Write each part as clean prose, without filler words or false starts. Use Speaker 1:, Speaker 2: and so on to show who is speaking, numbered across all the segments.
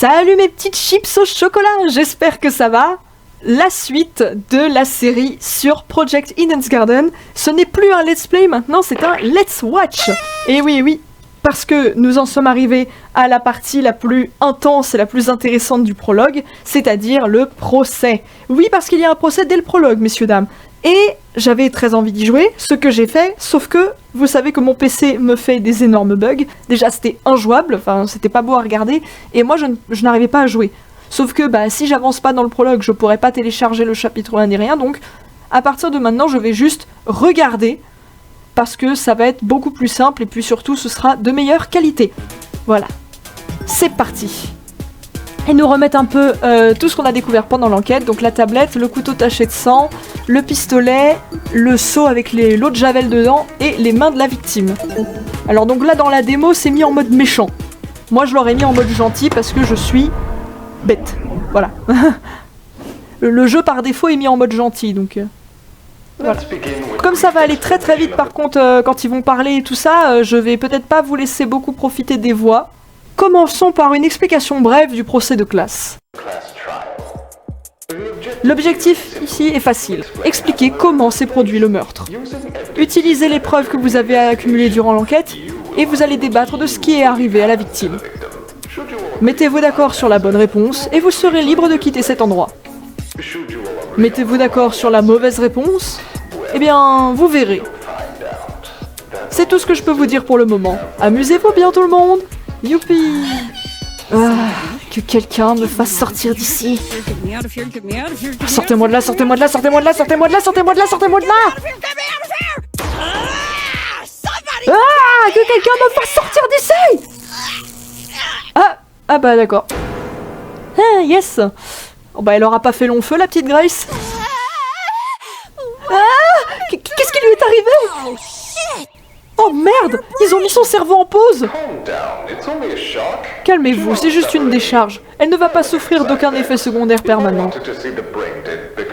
Speaker 1: Salut mes petites chips au chocolat, j'espère que ça va. La suite de la série sur Project Eden's Garden, ce n'est plus un let's play maintenant, c'est un let's watch. Et oui, parce que nous en sommes arrivés à la partie la plus intense et la plus intéressante du prologue, c'est-à-dire le procès. Oui, parce qu'il y a un procès dès le prologue, messieurs, dames. Et j'avais très envie d'y jouer, ce que j'ai fait, sauf que vous savez que mon PC me fait des énormes bugs. Déjà c'était injouable, enfin c'était pas beau à regarder, et moi je n'arrivais pas à jouer. Sauf que si j'avance pas dans le prologue, je pourrais pas télécharger le chapitre 1 ni rien, donc à partir de maintenant je vais juste regarder, parce que ça va être beaucoup plus simple, et puis surtout ce sera de meilleure qualité. Voilà, c'est parti. Et nous remettre un peu tout ce qu'on a découvert pendant l'enquête, donc la tablette, le couteau taché de sang, le pistolet, le seau avec l'eau de javel dedans et les mains de la victime. Alors donc là dans la démo c'est mis en mode méchant. Moi je l'aurais mis en mode gentil parce que je suis bête. Voilà. Le jeu par défaut est mis en mode gentil donc... Voilà. Comme ça va aller très très vite par contre quand ils vont parler et tout ça, je vais peut-être pas vous laisser beaucoup profiter des voix. Commençons par une explication brève du procès de classe. L'objectif ici est facile. Expliquer comment s'est produit le meurtre. Utilisez les preuves que vous avez accumulées durant l'enquête et vous allez débattre de ce qui est arrivé à la victime. Mettez-vous d'accord sur la bonne réponse et vous serez libre de quitter cet endroit. Mettez-vous d'accord sur la mauvaise réponse? Eh bien, vous verrez. C'est tout ce que je peux vous dire pour le moment. Amusez-vous bien tout le monde! Youpi! Que quelqu'un me fasse sortir d'ici! Sortez-moi de là, sortez-moi de là, sortez-moi de là, sortez-moi de là, sortez-moi de là, sortez-moi de là! Que quelqu'un me fasse sortir d'ici! Ah bah d'accord. Ah yes! Oh elle aura pas fait long feu la petite Grace. Qu'est-ce qui lui est arrivé? Oh merde! Ils ont mis son cerveau en pause! Calmez-vous, c'est juste une décharge. Elle ne va pas souffrir d'aucun effet secondaire permanent.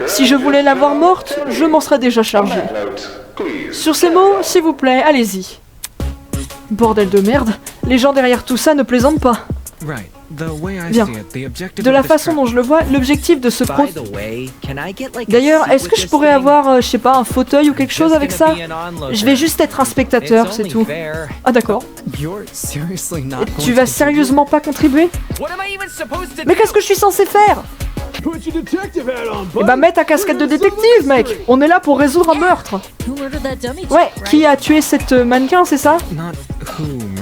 Speaker 1: Si je voulais la voir morte, je m'en serais déjà chargé. Sur ces mots, s'il vous plaît, allez-y. Bordel de merde, les gens derrière tout ça ne plaisantent pas. Bien. De la façon dont je le vois, l'objectif de ce procès... D'ailleurs, est-ce que je pourrais avoir, je sais pas, un fauteuil ou quelque chose avec ça? Je vais juste être un spectateur, c'est tout. Ah d'accord. Et tu vas sérieusement pas contribuer? Mais qu'est-ce que je suis censé faire? Eh bah mets ta casquette de détective, mec! On est là pour résoudre un meurtre! Ouais, qui a tué cette mannequin, c'est ça?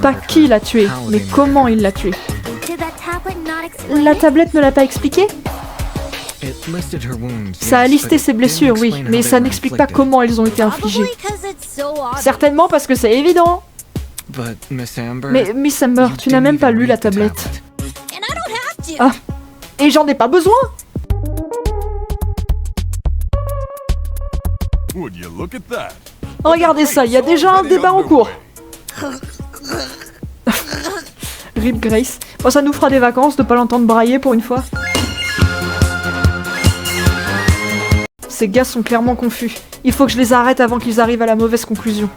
Speaker 1: Pas qui l'a tué, mais comment il l'a tué. La tablette ne l'a pas expliqué? Ça a listé ses blessures, oui, mais ça n'explique pas comment elles ont été infligées. Certainement parce que c'est évident. Mais Miss Amber, tu n'as même pas lu la tablette. Ah, et j'en ai pas besoin! Regardez ça, il y a déjà un débat en cours. Rip Grace. Bon, ça nous fera des vacances de pas l'entendre brailler pour une fois. Ces gars sont clairement confus. Il faut que je les arrête avant qu'ils arrivent à la mauvaise conclusion.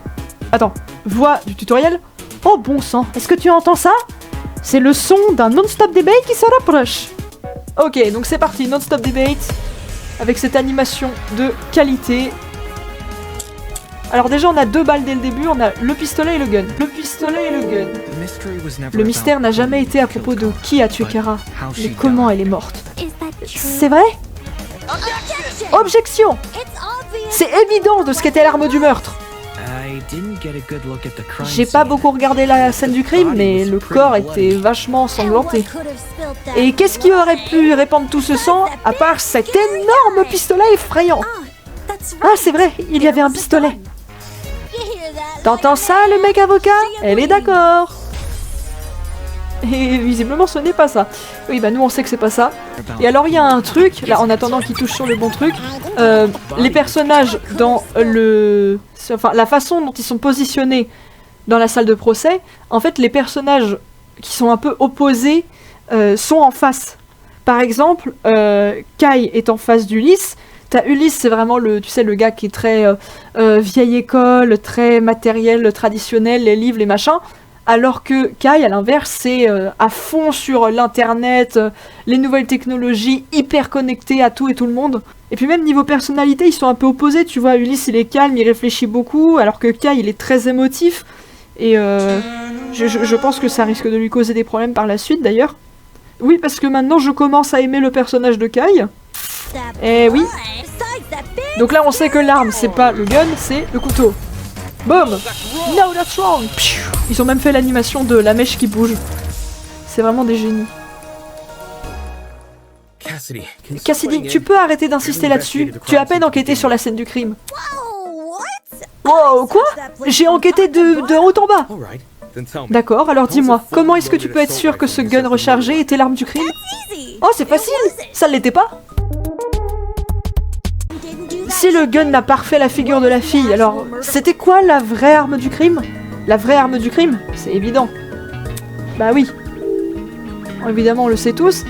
Speaker 1: Attends, voix du tutoriel? Oh bon sang, est-ce que tu entends ça? C'est le son d'un non-stop debate qui se rapproche. Ok, donc c'est parti, non-stop debate. Avec cette animation de qualité. Alors déjà on a 2 balles dès le début, on a le pistolet et le gun. Le pistolet et le gun. Le mystère n'a jamais été à propos de qui a tué Kara, mais comment elle est morte. C'est vrai? Objection! C'est évident de ce qu'était l'arme du meurtre. J'ai pas beaucoup regardé la scène du crime, mais le corps était vachement ensanglanté. Et qu'est-ce qui aurait pu répandre tout ce sang, à part cet énorme pistolet effrayant? Ah c'est vrai, il y avait un pistolet. T'entends ça, le mec avocat? Elle est d'accord. Et visiblement, ce n'est pas ça. Oui, bah nous, on sait que c'est pas ça. Et alors, il y a un truc, là, en attendant qu'il touche sur le bon truc, les personnages dans le... Enfin, la façon dont ils sont positionnés dans la salle de procès, en fait, les personnages qui sont un peu opposés sont en face. Par exemple, Kai est en face d'Ulysse. T'as Ulysse, c'est vraiment le, tu sais, le gars qui est très vieille école, très matériel, traditionnel, les livres, les machins. alors que Kai, à l'inverse, c'est à fond sur l'internet, les nouvelles technologies, hyper connecté à tout et tout le monde. Et puis même niveau personnalité, ils sont un peu opposés, tu vois, Ulysse il est calme, il réfléchit beaucoup, alors que Kai il est très émotif, et je pense que ça risque de lui causer des problèmes par la suite d'ailleurs. Oui, parce que maintenant je commence à aimer le personnage de Kai. Eh oui. Donc là on sait que l'arme c'est pas le gun, c'est le couteau. Boom! Now that's wrong! Ils ont même fait l'animation de la mèche qui bouge. C'est vraiment des génies. Cassidy, tu peux arrêter d'insister là-dessus. Tu as à peine enquêté sur la scène du crime. Wow, quoi? J'ai enquêté de haut en bas. D'accord, alors dis-moi, comment est-ce que tu peux être sûr que ce gun rechargé était l'arme du crime? Oh, c'est facile! Ça l'était pas? Si le gun n'a pas refait la figure de la fille, alors c'était quoi la vraie arme du crime? La vraie arme du crime? C'est évident. Bah oui. Bon, évidemment, on le sait tous.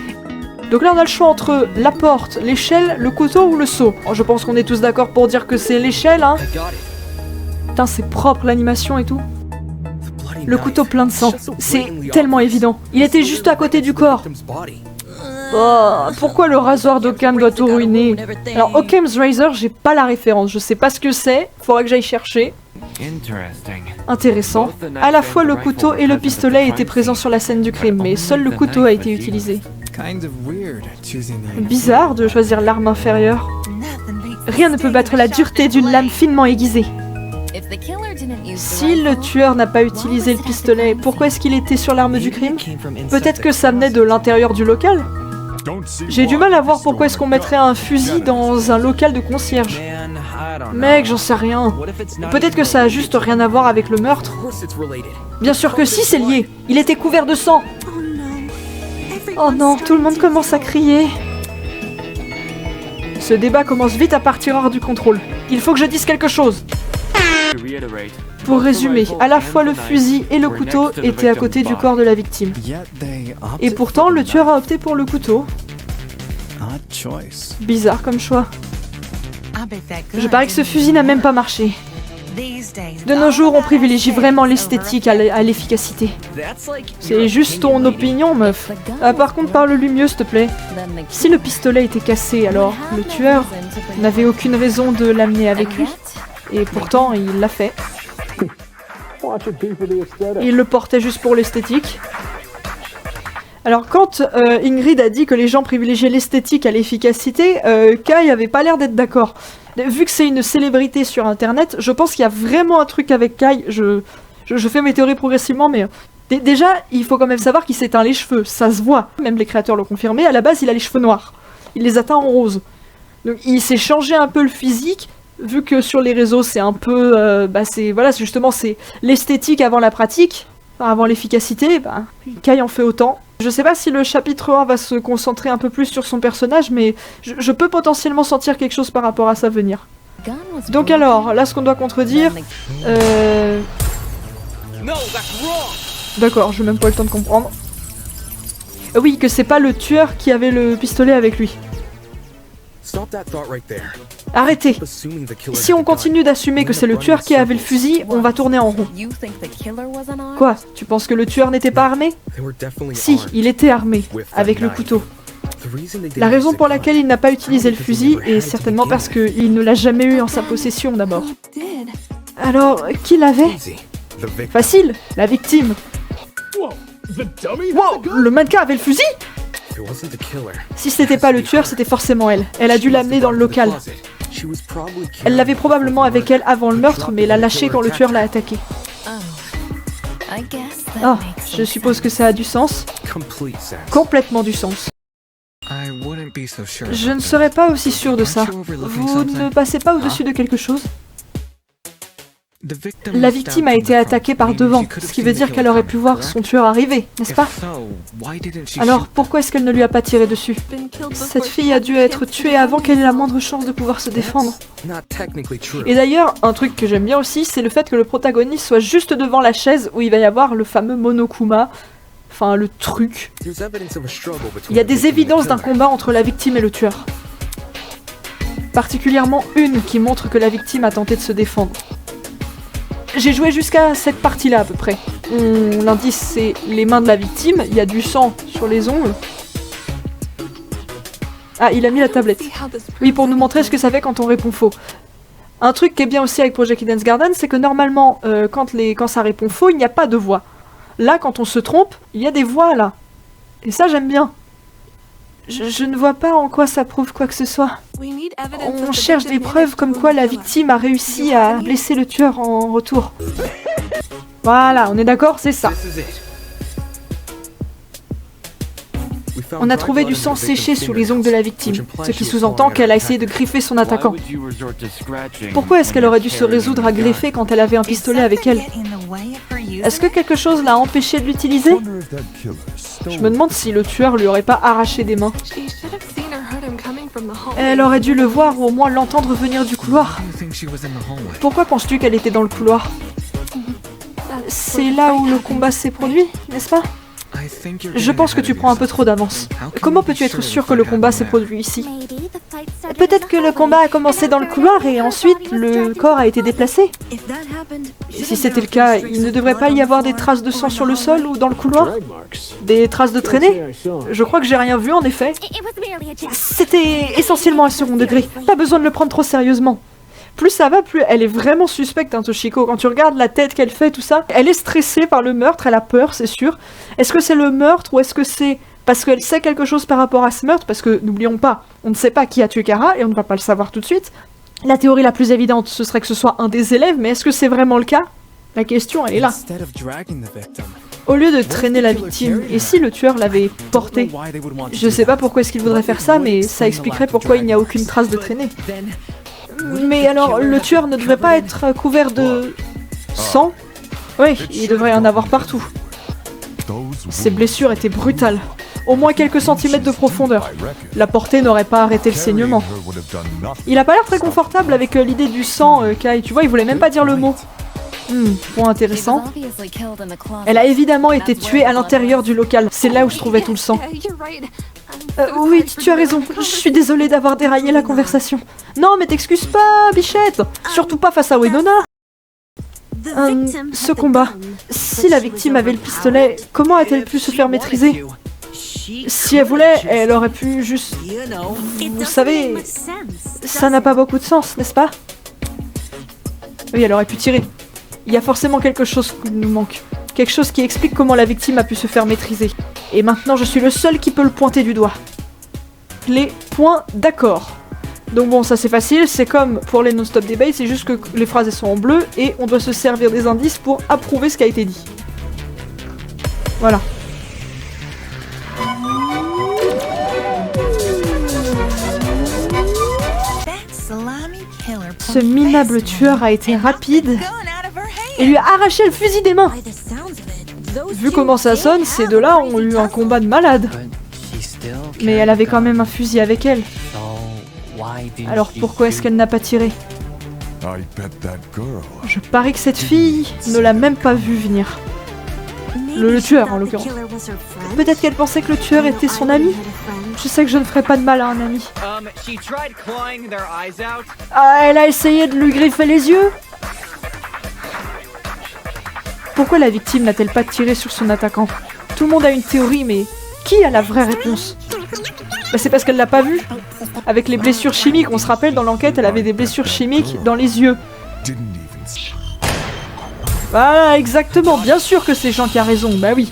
Speaker 1: Donc là, on a le choix entre la porte, l'échelle, le couteau ou le seau. Bon, je pense qu'on est tous d'accord pour dire que c'est l'échelle, hein. Putain, c'est propre l'animation et tout. Le couteau plein de sang. C'est tellement évident. Il était juste à côté du corps. Oh, pourquoi le rasoir d'Occam doit tout ruiner? Alors, Occam's Razor, j'ai pas la référence. Je sais pas ce que c'est. Faudra que j'aille chercher. Intéressant. À la fois le couteau et le pistolet étaient présents sur la scène du crime, mais seul le couteau a été utilisé. Bizarre de choisir l'arme inférieure. Rien ne peut battre la dureté d'une lame finement aiguisée. Si le tueur n'a pas utilisé le pistolet, pourquoi est-ce qu'il était sur l'arme du crime? Peut-être que ça venait de l'intérieur du local? J'ai du mal à voir pourquoi est-ce qu'on mettrait un fusil dans un local de concierge. Mec, j'en sais rien. Peut-être que ça a juste rien à voir avec le meurtre. Bien sûr que si, c'est lié. Il était couvert de sang. Oh non, tout le monde commence à crier. Ce débat commence vite à partir hors du contrôle. Il faut que je dise quelque chose. Pour résumer, à la fois le fusil et le couteau étaient à côté du corps de la victime. Et pourtant, le tueur a opté pour le couteau. Bizarre comme choix. Je parie que ce fusil n'a même pas marché. De nos jours, on privilégie vraiment l'esthétique à l'efficacité. C'est juste ton opinion, meuf. Par contre, parle-lui mieux, s'il te plaît. Si le pistolet était cassé, alors le tueur n'avait aucune raison de l'amener avec lui. Et pourtant, il l'a fait. Il le portait juste pour l'esthétique. Alors quand Ingrid a dit que les gens privilégiaient l'esthétique à l'efficacité, Kai avait pas l'air d'être d'accord. Vu que c'est une célébrité sur internet, je pense qu'il y a vraiment un truc avec Kai. Je fais mes théories progressivement, mais déjà, il faut quand même savoir qu'il s'éteint les cheveux, ça se voit. Même les créateurs l'ont confirmé, à la base il a les cheveux noirs. Il les a teints en rose. Donc il s'est changé un peu le physique. Vu que sur les réseaux c'est un peu, c'est l'esthétique avant la pratique, enfin, avant l'efficacité, Kai en fait autant. Je sais pas si le chapitre 1 va se concentrer un peu plus sur son personnage, mais je peux potentiellement sentir quelque chose par rapport à ça venir. Donc alors, là ce qu'on doit contredire... D'accord, j'ai même pas eu le temps de comprendre. Oui, que c'est pas le tueur qui avait le pistolet avec lui. Arrêtez! Si on continue d'assumer que c'est le tueur qui avait le fusil, on va tourner en rond. Quoi? Tu penses que le tueur n'était pas armé? Si, il était armé, avec le couteau. La raison pour laquelle il n'a pas utilisé le fusil est certainement parce qu'il ne l'a jamais eu en sa possession d'abord. Alors, qui l'avait? Facile, la victime. Wow, le mannequin avait le fusil? Si c'était pas le tueur, c'était forcément elle. Elle a dû l'amener dans le local. Elle l'avait probablement avec elle avant le meurtre, mais l'a lâché quand le tueur l'a attaqué. Ah, je suppose que ça a du sens. Complètement du sens. Je ne serais pas aussi sûr de ça. Vous ne passez pas au-dessus de quelque chose? La victime a été attaquée par devant, ce qui veut dire qu'elle aurait pu voir son tueur arriver, n'est-ce pas? Alors pourquoi est-ce qu'elle ne lui a pas tiré dessus? Cette fille a dû être tuée avant qu'elle ait la moindre chance de pouvoir se défendre. Et d'ailleurs, un truc que j'aime bien aussi, c'est le fait que le protagoniste soit juste devant la chaise où il va y avoir le fameux Monokuma. Enfin, le truc. Il y a des évidences d'un combat entre la victime et le tueur. Particulièrement une qui montre que la victime a tenté de se défendre. J'ai joué jusqu'à cette partie-là à peu près. L'indice, c'est les mains de la victime. Il y a du sang sur les ongles. Ah, il a mis la tablette. Oui, pour nous montrer ce que ça fait quand on répond faux. Un truc qui est bien aussi avec Project Eden's Garden, c'est que normalement, quand ça répond faux, il n'y a pas de voix. Là, quand on se trompe, il y a des voix, là. Et ça, j'aime bien. Je ne vois pas en quoi ça prouve quoi que ce soit. On cherche des preuves comme quoi la victime a réussi à blesser le tueur en retour. Voilà, on est d'accord, c'est ça. On a trouvé du sang séché sous les ongles de la victime, ce qui sous-entend qu'elle a essayé de griffer son attaquant. Pourquoi est-ce qu'elle aurait dû se résoudre à griffer quand elle avait un pistolet avec elle? Est-ce que quelque chose l'a empêché de l'utiliser? Je me demande si le tueur lui aurait pas arraché des mains. Elle aurait dû le voir ou au moins l'entendre venir du couloir. Pourquoi penses-tu qu'elle était dans le couloir? C'est là où le combat s'est produit, n'est-ce pas? Je pense que tu prends un peu trop d'avance. Comment peux-tu être sûr que le combat s'est produit ici? Peut-être que le combat a commencé dans le couloir et ensuite le corps a été déplacé. Et si c'était le cas, il ne devrait pas y avoir des traces de sang sur le sol ou dans le couloir? Des traces de traînée? Je crois que j'ai rien vu en effet. C'était essentiellement un second degré. Pas besoin de le prendre trop sérieusement. Plus ça va, plus elle est vraiment suspecte, hein, Toshiko. Quand tu regardes la tête qu'elle fait, tout ça, elle est stressée par le meurtre, elle a peur, c'est sûr. Est-ce que c'est le meurtre ou est-ce que c'est parce qu'elle sait quelque chose par rapport à ce meurtre? Parce que, n'oublions pas, on ne sait pas qui a tué Kara et on ne va pas le savoir tout de suite. La théorie la plus évidente, ce serait que ce soit un des élèves, mais est-ce que c'est vraiment le cas? La question, elle est là. Au lieu de traîner la victime, et si le tueur l'avait portée? Je sais pas pourquoi est-ce qu'il voudrait faire ça, mais ça expliquerait pourquoi il n'y a aucune trace de traînée. Mais alors, le tueur ne devrait pas être couvert de sang? Oui, il devrait en avoir partout. Ses blessures étaient brutales. Au moins quelques centimètres de profondeur. La portée n'aurait pas arrêté le saignement. Il a pas l'air très confortable avec l'idée du sang, Kai. Tu vois, il voulait même pas dire le mot. Point intéressant. Elle a évidemment été tuée à l'intérieur du local. C'est là où se trouvait tout le sang. Oui, tu as raison. Je suis désolée d'avoir déraillé la conversation. Non, mais t'excuses pas, bichette. Surtout pas face à Winona. Ce combat. Si la victime avait le pistolet, comment a-t-elle pu se faire maîtriser? Si elle voulait, elle aurait pu juste... Vous savez, ça n'a pas beaucoup de sens, n'est-ce pas? Oui, elle aurait pu tirer. Il y a forcément quelque chose qui nous manque. Quelque chose qui explique comment la victime a pu se faire maîtriser. Et maintenant, je suis le seul qui peut le pointer du doigt. Les points d'accord. Donc bon, ça c'est facile, c'est comme pour les non-stop debates, c'est juste que les phrases elles sont en bleu et on doit se servir des indices pour approuver ce qui a été dit. Voilà. Ce minable tueur a été rapide et lui a arraché le fusil des mains. Vu comment ça sonne, ces deux-là ont eu un combat de malade. Mais elle avait quand même un fusil avec elle. Alors pourquoi est-ce qu'elle n'a pas tiré? Je parie que cette fille ne l'a même pas vu venir. Le tueur en l'occurrence. Peut-être qu'elle pensait que le tueur était son ami. Je sais que je ne ferai pas de mal à un ami. Ah, elle a essayé de lui griffer les yeux. Pourquoi la victime n'a-t-elle pas tiré sur son attaquant? Tout le monde a une théorie, mais qui a la vraie réponse? Bah, c'est parce qu'elle l'a pas vu. Avec les blessures chimiques, on se rappelle dans l'enquête, elle avait des blessures chimiques dans les yeux. Voilà, exactement, bien sûr que c'est Jean qui a raison, bah oui.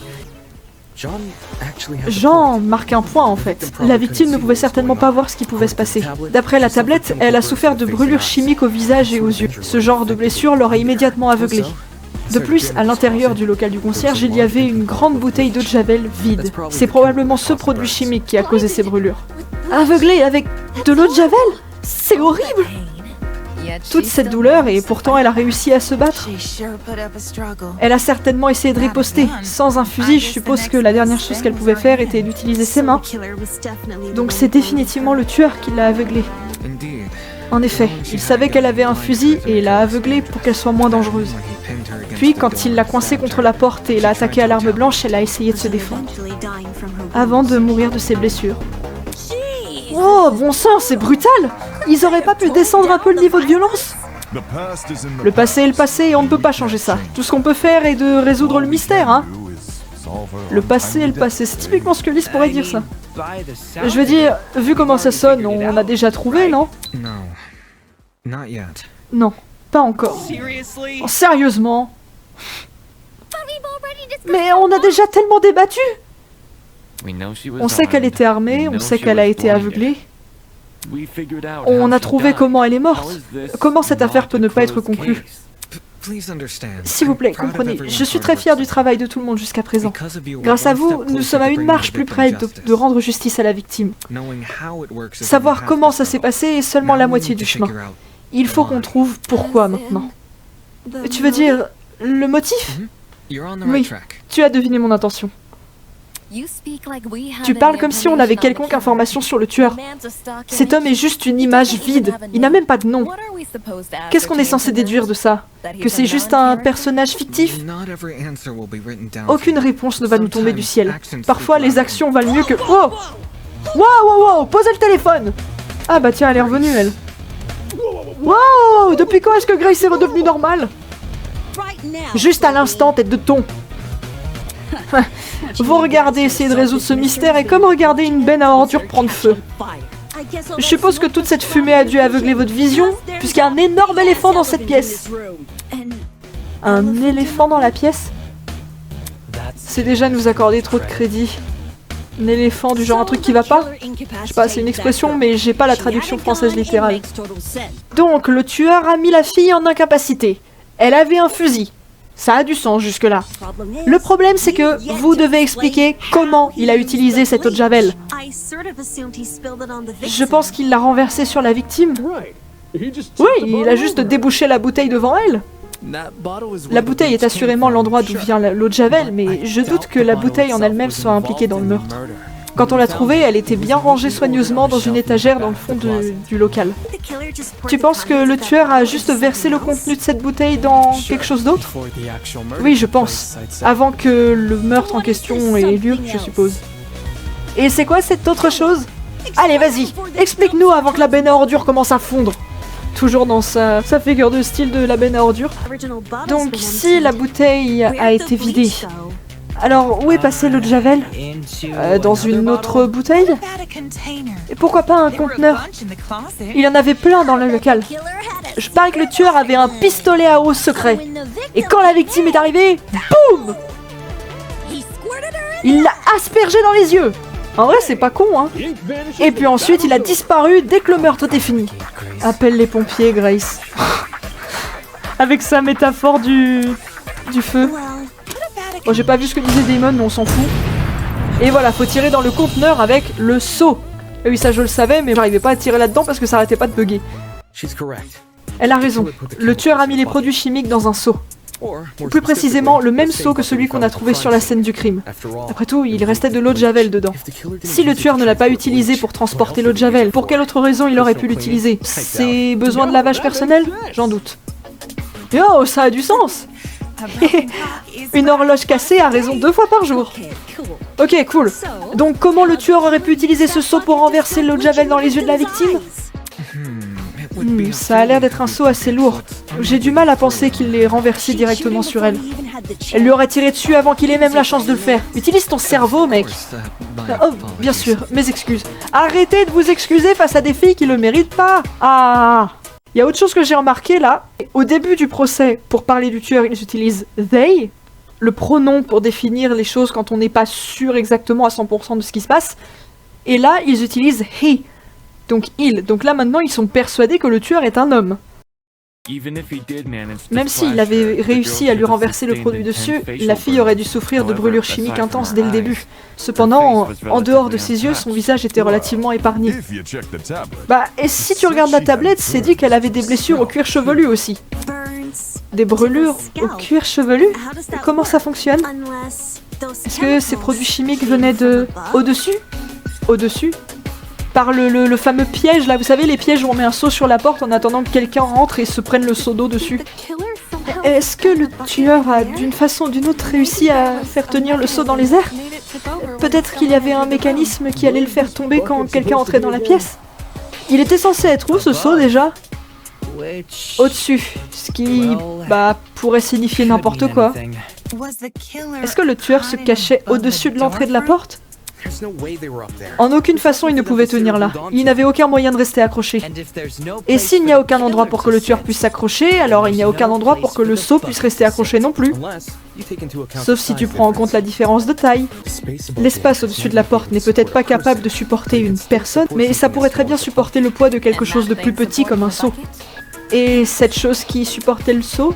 Speaker 1: Jean marque un point en fait. La victime ne pouvait certainement pas voir ce qui pouvait se passer. D'après la tablette, elle a souffert de brûlures chimiques au visage et aux yeux. Ce genre de blessure l'aurait immédiatement aveuglée. De plus, à l'intérieur du local du concierge, il y avait une grande bouteille d'eau de javel vide. C'est probablement ce produit chimique qui a causé ces brûlures. Aveuglée avec de l'eau de javel? C'est horrible! Toute cette douleur et pourtant elle a réussi à se battre. Elle a certainement essayé de riposter. Sans un fusil, je suppose que la dernière chose qu'elle pouvait faire était d'utiliser ses mains. Donc c'est définitivement le tueur qui l'a aveuglée. En effet, il savait qu'elle avait un fusil et l'a aveuglée pour qu'elle soit moins dangereuse. Puis, quand il l'a coincée contre la porte et l'a attaquée à l'arme blanche, elle a essayé de se défendre. Avant de mourir de ses blessures. Oh, bon sang, c'est brutal! Ils auraient pas pu descendre un peu le niveau de violence? Le passé est le passé et on ne peut pas changer ça. Tout ce qu'on peut faire est de résoudre le mystère, hein. Le passé est le passé, c'est typiquement ce que Lys pourrait dire ça. Je veux dire, vu comment ça sonne, on a déjà trouvé, non? Non, pas encore. Oh, sérieusement? Mais on a déjà tellement débattu! On sait qu'elle était armée, on sait qu'elle a été aveuglée. On a trouvé comment elle est morte. Comment cette affaire peut ne pas être conclue? S'il vous plaît, comprenez, je suis très fier du travail de tout le monde jusqu'à présent. Grâce à vous, nous sommes à une marche plus près de rendre justice à la victime. Savoir comment ça s'est passé est seulement la moitié du chemin. Il faut qu'on trouve pourquoi maintenant. Tu veux dire, le motif? Oui, tu as deviné mon intention. Tu parles comme si on avait quelconque information sur le tueur. Cet homme est juste une image vide, il n'a même pas de nom. Qu'est-ce qu'on est censé déduire de ça? Que c'est juste un personnage fictif? Aucune réponse ne va nous tomber du ciel. Parfois les actions valent mieux que... Oh! Wow! Posez le téléphone! Ah bah tiens, elle est revenue elle. Wow! Depuis quand est-ce que Grace est redevenue normale? Juste à l'instant, tête de thon. Vous regardez essayer de résoudre ce mystère est comme regarder une benne à ordures prendre feu. Je suppose que toute cette fumée a dû aveugler votre vision, puisqu'il y a un énorme éléphant dans cette pièce. Un éléphant dans la pièce? C'est déjà nous accorder trop de crédit. Un éléphant du genre un truc qui va pas? Je sais pas, c'est une expression, mais j'ai pas la traduction française littérale. Donc, le tueur a mis la fille en incapacité. Elle avait un fusil. Ça a du sens jusque-là. Le problème, c'est que vous devez expliquer comment il a utilisé cette eau de javel. Je pense qu'il l'a renversée sur la victime. Oui, il a juste débouché la bouteille devant elle. La bouteille est assurément l'endroit d'où vient l'eau de javel, mais je doute que la bouteille en elle-même soit impliquée dans le meurtre. Quand on l'a trouvée, elle était bien rangée soigneusement dans une étagère dans le fond du local. Tu penses que le tueur a juste versé le contenu de cette bouteille dans quelque chose d'autre? Oui, je pense. Avant que le meurtre en question ait lieu, je suppose. Et c'est quoi cette autre chose? Allez, vas-y, explique-nous avant que la benne à ordures commence à fondre. Toujours dans sa figure de style de la benne à ordures. Donc, si la bouteille a été vidée, alors où est passée l'eau de javel? Dans une autre bouteille? Et pourquoi pas un conteneur? Il y en avait plein dans le local. Je parie que le tueur avait un pistolet à eau secret. Et quand la victime est arrivée, boum! Il l'a aspergé dans les yeux. En vrai, c'est pas con, hein. Et puis ensuite, il a disparu dès que le meurtre était fini. Appelle les pompiers, Grace. Avec sa métaphore du feu. Bon, j'ai pas vu ce que disait Damon, mais on s'en fout. Et voilà, faut tirer dans le conteneur avec le seau. Et oui, ça je le savais, mais j'arrivais pas à tirer là-dedans parce que ça arrêtait pas de bugger. Elle a raison. Le tueur a mis les produits chimiques dans un seau. Ou plus précisément, le même seau que celui qu'on a trouvé sur la scène du crime. Après tout, il restait de l'eau de javel dedans. Si le tueur ne l'a pas utilisé pour transporter l'eau de javel, pour quelle autre raison il aurait pu l'utiliser? Ses besoins de lavage personnel? J'en doute. Oh, ça a du sens! Une horloge cassée a raison 2 fois par jour. Ok, cool. Donc comment le tueur aurait pu utiliser ce seau pour renverser l'eau de javel dans les yeux de la victime? Ça a l'air d'être un seau assez lourd. J'ai du mal à penser qu'il l'ait renversé directement sur elle. Elle lui aurait tiré dessus avant qu'il ait même la chance de le faire. Utilise ton cerveau, mec. Oh, bien sûr, mes excuses. Arrêtez de vous excuser face à des filles qui le méritent pas. Ah. Il y a autre chose que j'ai remarqué là. Au début du procès, pour parler du tueur, ils utilisent they, le pronom pour définir les choses quand on n'est pas sûr exactement à 100% de ce qui se passe. Et là, ils utilisent he, donc il. Donc là maintenant, ils sont persuadés que le tueur est un homme. Même s'il avait réussi à lui renverser le produit dessus, la fille aurait dû souffrir de brûlures chimiques intenses dès le début. Cependant, en dehors de ses yeux, son visage était relativement épargné. Bah, et si tu regardes la tablette, c'est dit qu'elle avait des blessures au cuir chevelu aussi. Des brûlures au cuir chevelu? Comment ça fonctionne? Est-ce que ces produits chimiques venaient de... au-dessus? Au-dessus? Par le fameux piège là, vous savez, les pièges où on met un seau sur la porte en attendant que quelqu'un rentre et se prenne le seau d'eau dessus. Est-ce que le tueur a d'une façon ou d'une autre réussi à faire tenir le seau dans les airs? Peut-être qu'il y avait un mécanisme qui allait le faire tomber quand quelqu'un entrait dans la pièce? Il était censé être où ce seau déjà? Au-dessus, ce qui, pourrait signifier n'importe quoi. Est-ce que le tueur se cachait au-dessus de l'entrée de la porte? En aucune façon il ne pouvait tenir là. Il n'avait aucun moyen de rester accroché. Et s'il n'y a aucun endroit pour que le tueur puisse s'accrocher, alors il n'y a aucun endroit pour que le seau puisse rester accroché non plus. Sauf si tu prends en compte la différence de taille. L'espace au-dessus de la porte n'est peut-être pas capable de supporter une personne, mais ça pourrait très bien supporter le poids de quelque chose de plus petit comme un seau. Et cette chose qui supportait le seau?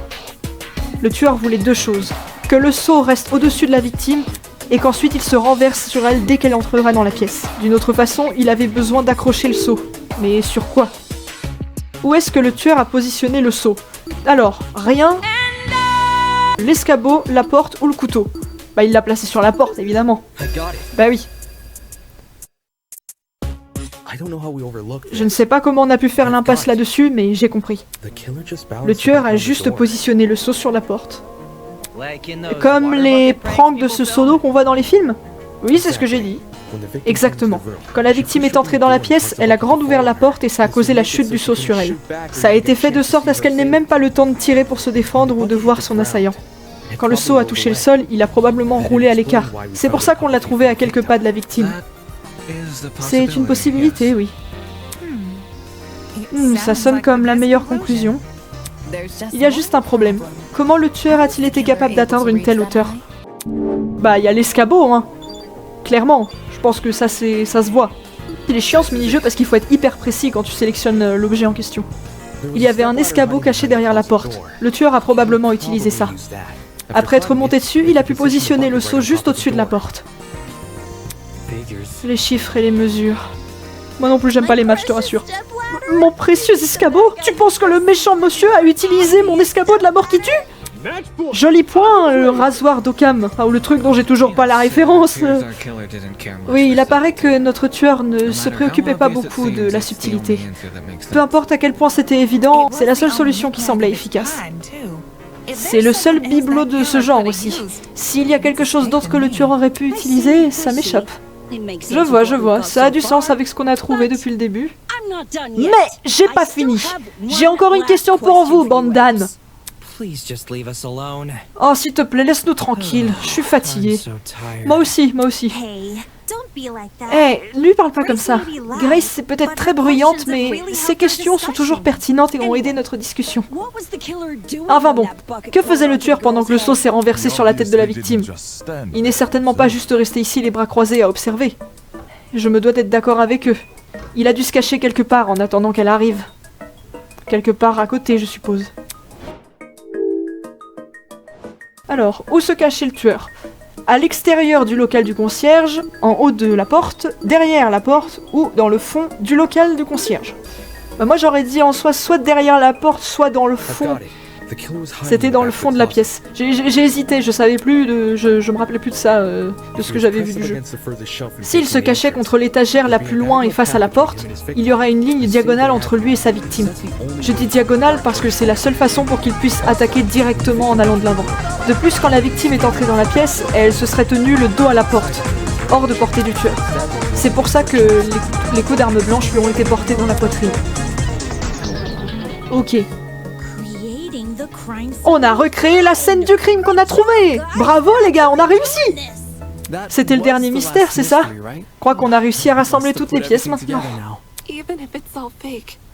Speaker 1: Le tueur voulait deux choses. Que le seau reste au-dessus de la victime, et qu'ensuite il se renverse sur elle dès qu'elle entrera dans la pièce. D'une autre façon, il avait besoin d'accrocher le seau. Mais sur quoi? Où est-ce que le tueur a positionné le seau? Alors, rien. L'escabeau, la porte ou le couteau? Il l'a placé sur la porte, évidemment. Bah oui. Je ne sais pas comment on a pu faire l'impasse là-dessus, mais j'ai compris. Le tueur a juste positionné le seau sur la porte. Comme les pranks de ce seau d'eau qu'on voit dans les films? Oui, c'est ce que j'ai dit. Exactement. Quand la victime est entrée dans la pièce, elle a grand ouvert la porte et ça a causé la chute du seau sur elle. Ça a été fait de sorte à ce qu'elle n'ait même pas le temps de tirer pour se défendre ou de voir son assaillant. Quand le seau a touché le sol, il a probablement roulé à l'écart. C'est pour ça qu'on l'a trouvé à quelques pas de la victime. C'est une possibilité, oui. Ça sonne comme la meilleure conclusion. Il y a juste un problème. Comment le tueur a-t-il été capable d'atteindre une telle hauteur? Il y a l'escabeau, hein. Clairement, je pense que ça se voit. Il est chiant ce mini-jeu parce qu'il faut être hyper précis quand tu sélectionnes l'objet en question. Il y avait un escabeau caché derrière la porte. Le tueur a probablement utilisé ça. Après être monté dessus, il a pu positionner le seau juste au-dessus de la porte. Les chiffres et les mesures. Moi non plus j'aime pas les maths, je te rassure. Mon précieux escabeau? Tu penses que le méchant monsieur a utilisé mon escabeau de la mort qui tue? Joli point, le rasoir d'Occam. Ou le truc dont j'ai toujours pas la référence. Oui, il apparaît que notre tueur ne se préoccupait pas beaucoup de la subtilité. Peu importe à quel point c'était évident, c'est la seule solution qui semblait efficace. C'est le seul bibelot de ce genre aussi. S'il y a quelque chose d'autre que le tueur aurait pu utiliser, ça m'échappe. Je vois, ça a du sens avec ce qu'on a trouvé depuis le début. Mais j'ai pas fini. J'ai encore une question pour vous, bande d'ânes. Oh, s'il te plaît, laisse-nous tranquille. Je suis fatiguée. Moi aussi. Lui parle pas comme ça. Grace, c'est peut-être très bruyante, mais ses questions sont toujours pertinentes et ont aidé notre discussion. Enfin bon, que faisait le tueur pendant que le seau s'est renversé sur la tête de la victime? Il n'est certainement pas juste resté ici les bras croisés à observer. Je me dois d'être d'accord avec eux. Il a dû se cacher quelque part en attendant qu'elle arrive. Quelque part à côté, je suppose. Alors, où se cachait le tueur? À l'extérieur du local du concierge, en haut de la porte, derrière la porte ou dans le fond du local du concierge. Moi j'aurais dit en soit derrière la porte, soit dans le fond. C'était dans le fond de la pièce. J'ai hésité, je savais plus, je me rappelais plus de ça, de ce que j'avais vu du jeu. S'il se cachait contre l'étagère la plus loin et face à la porte, il y aurait une ligne diagonale entre lui et sa victime. Je dis diagonale parce que c'est la seule façon pour qu'il puisse attaquer directement en allant de l'avant. De plus, quand la victime est entrée dans la pièce, elle se serait tenue le dos à la porte, hors de portée du tueur. C'est pour ça que les coups d'armes blanches lui ont été portés dans la poitrine. Ok. On a recréé la scène du crime qu'on a trouvée! Bravo les gars, on a réussi! C'était le dernier mystère, c'est ça? Je crois qu'on a réussi à rassembler toutes les pièces maintenant.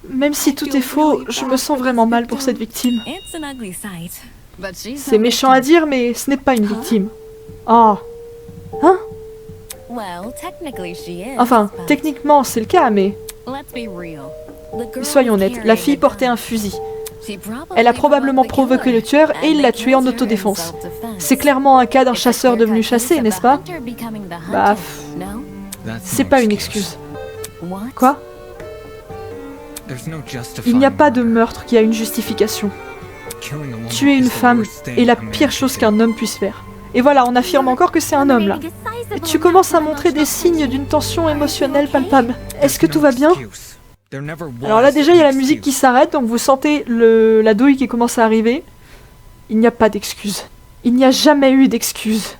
Speaker 1: Même si tout est faux, je me sens vraiment mal pour cette victime. C'est méchant à dire, mais ce n'est pas une victime. Oh. Hein? Enfin, techniquement c'est le cas, mais... Soyons honnêtes, la fille portait un fusil. Elle a probablement provoqué le tueur et il l'a tué en autodéfense. C'est clairement un cas d'un chasseur devenu chassé, n'est-ce pas? Bah... C'est pas une excuse. Quoi? Il n'y a pas de meurtre qui a une justification. Tuer une femme est la pire chose qu'un homme puisse faire. Et voilà, on affirme encore que c'est un homme, là. Et tu commences à montrer des signes d'une tension émotionnelle palpable. Est-ce que tout va bien? Alors là déjà il y a la musique qui s'arrête, donc vous sentez la douille qui commence à arriver. Il n'y a pas d'excuse. Il n'y a jamais eu d'excuse.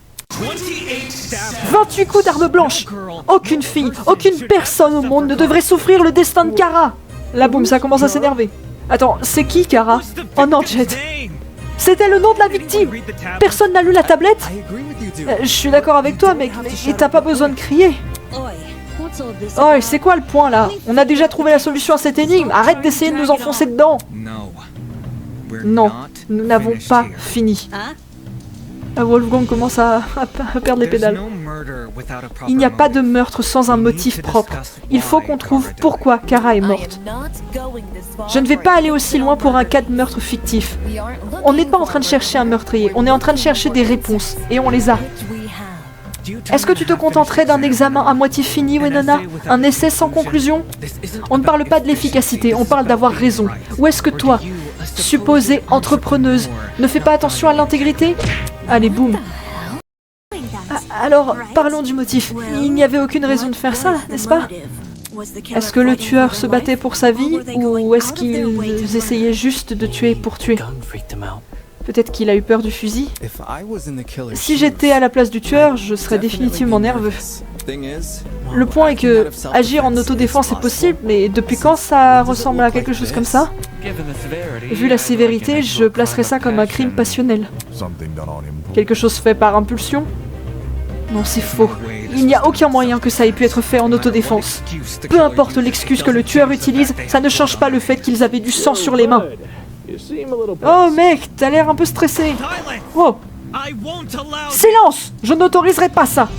Speaker 1: 28 coups d'arme blanche. Aucune fille, aucune personne au monde ne devrait souffrir le destin de Kara. Là boum, ça commence à s'énerver. Attends, c'est qui, Kara? Oh non, Jet. C'était le nom de la victime. Personne n'a lu la tablette? Je suis d'accord avec toi, mec, mais t'as pas besoin de crier. Oh, et c'est quoi le point, là? On a déjà trouvé la solution à cette énigme. Arrête d'essayer de nous enfoncer dedans. Non, nous n'avons pas fini. Wolfgang commence à perdre les pédales. Il n'y a pas de meurtre sans un motif propre. Il faut qu'on trouve pourquoi Kara est morte. Je ne vais pas aller aussi loin pour un cas de meurtre fictif. On n'est pas en train de chercher un meurtrier, on est en train de chercher des réponses, et on les a. Est-ce que tu te contenterais d'un examen à moitié fini, Winona? Un essai sans conclusion? On ne parle pas de l'efficacité, on parle d'avoir raison. Ou est-ce que toi, supposée entrepreneuse, ne fais pas attention à l'intégrité? Allez, boum. Alors, parlons du motif. Il n'y avait aucune raison de faire ça, n'est-ce pas? Est-ce que le tueur se battait pour sa vie, ou est-ce qu'ils essayaient juste de tuer pour tuer? Peut-être qu'il a eu peur du fusil. Si j'étais à la place du tueur, je serais définitivement nerveux. Le point est que agir en autodéfense est possible, mais depuis quand ça ressemble à quelque chose comme ça? Vu la sévérité, je placerais ça comme un crime passionnel. Quelque chose fait par impulsion? Non, c'est faux. Il n'y a aucun moyen que ça ait pu être fait en autodéfense. Peu importe l'excuse que le tueur utilise, ça ne change pas le fait qu'ils avaient du sang sur les mains. Oh mec, t'as l'air un peu stressé. Oh. Silence! Je n'autoriserai pas ça.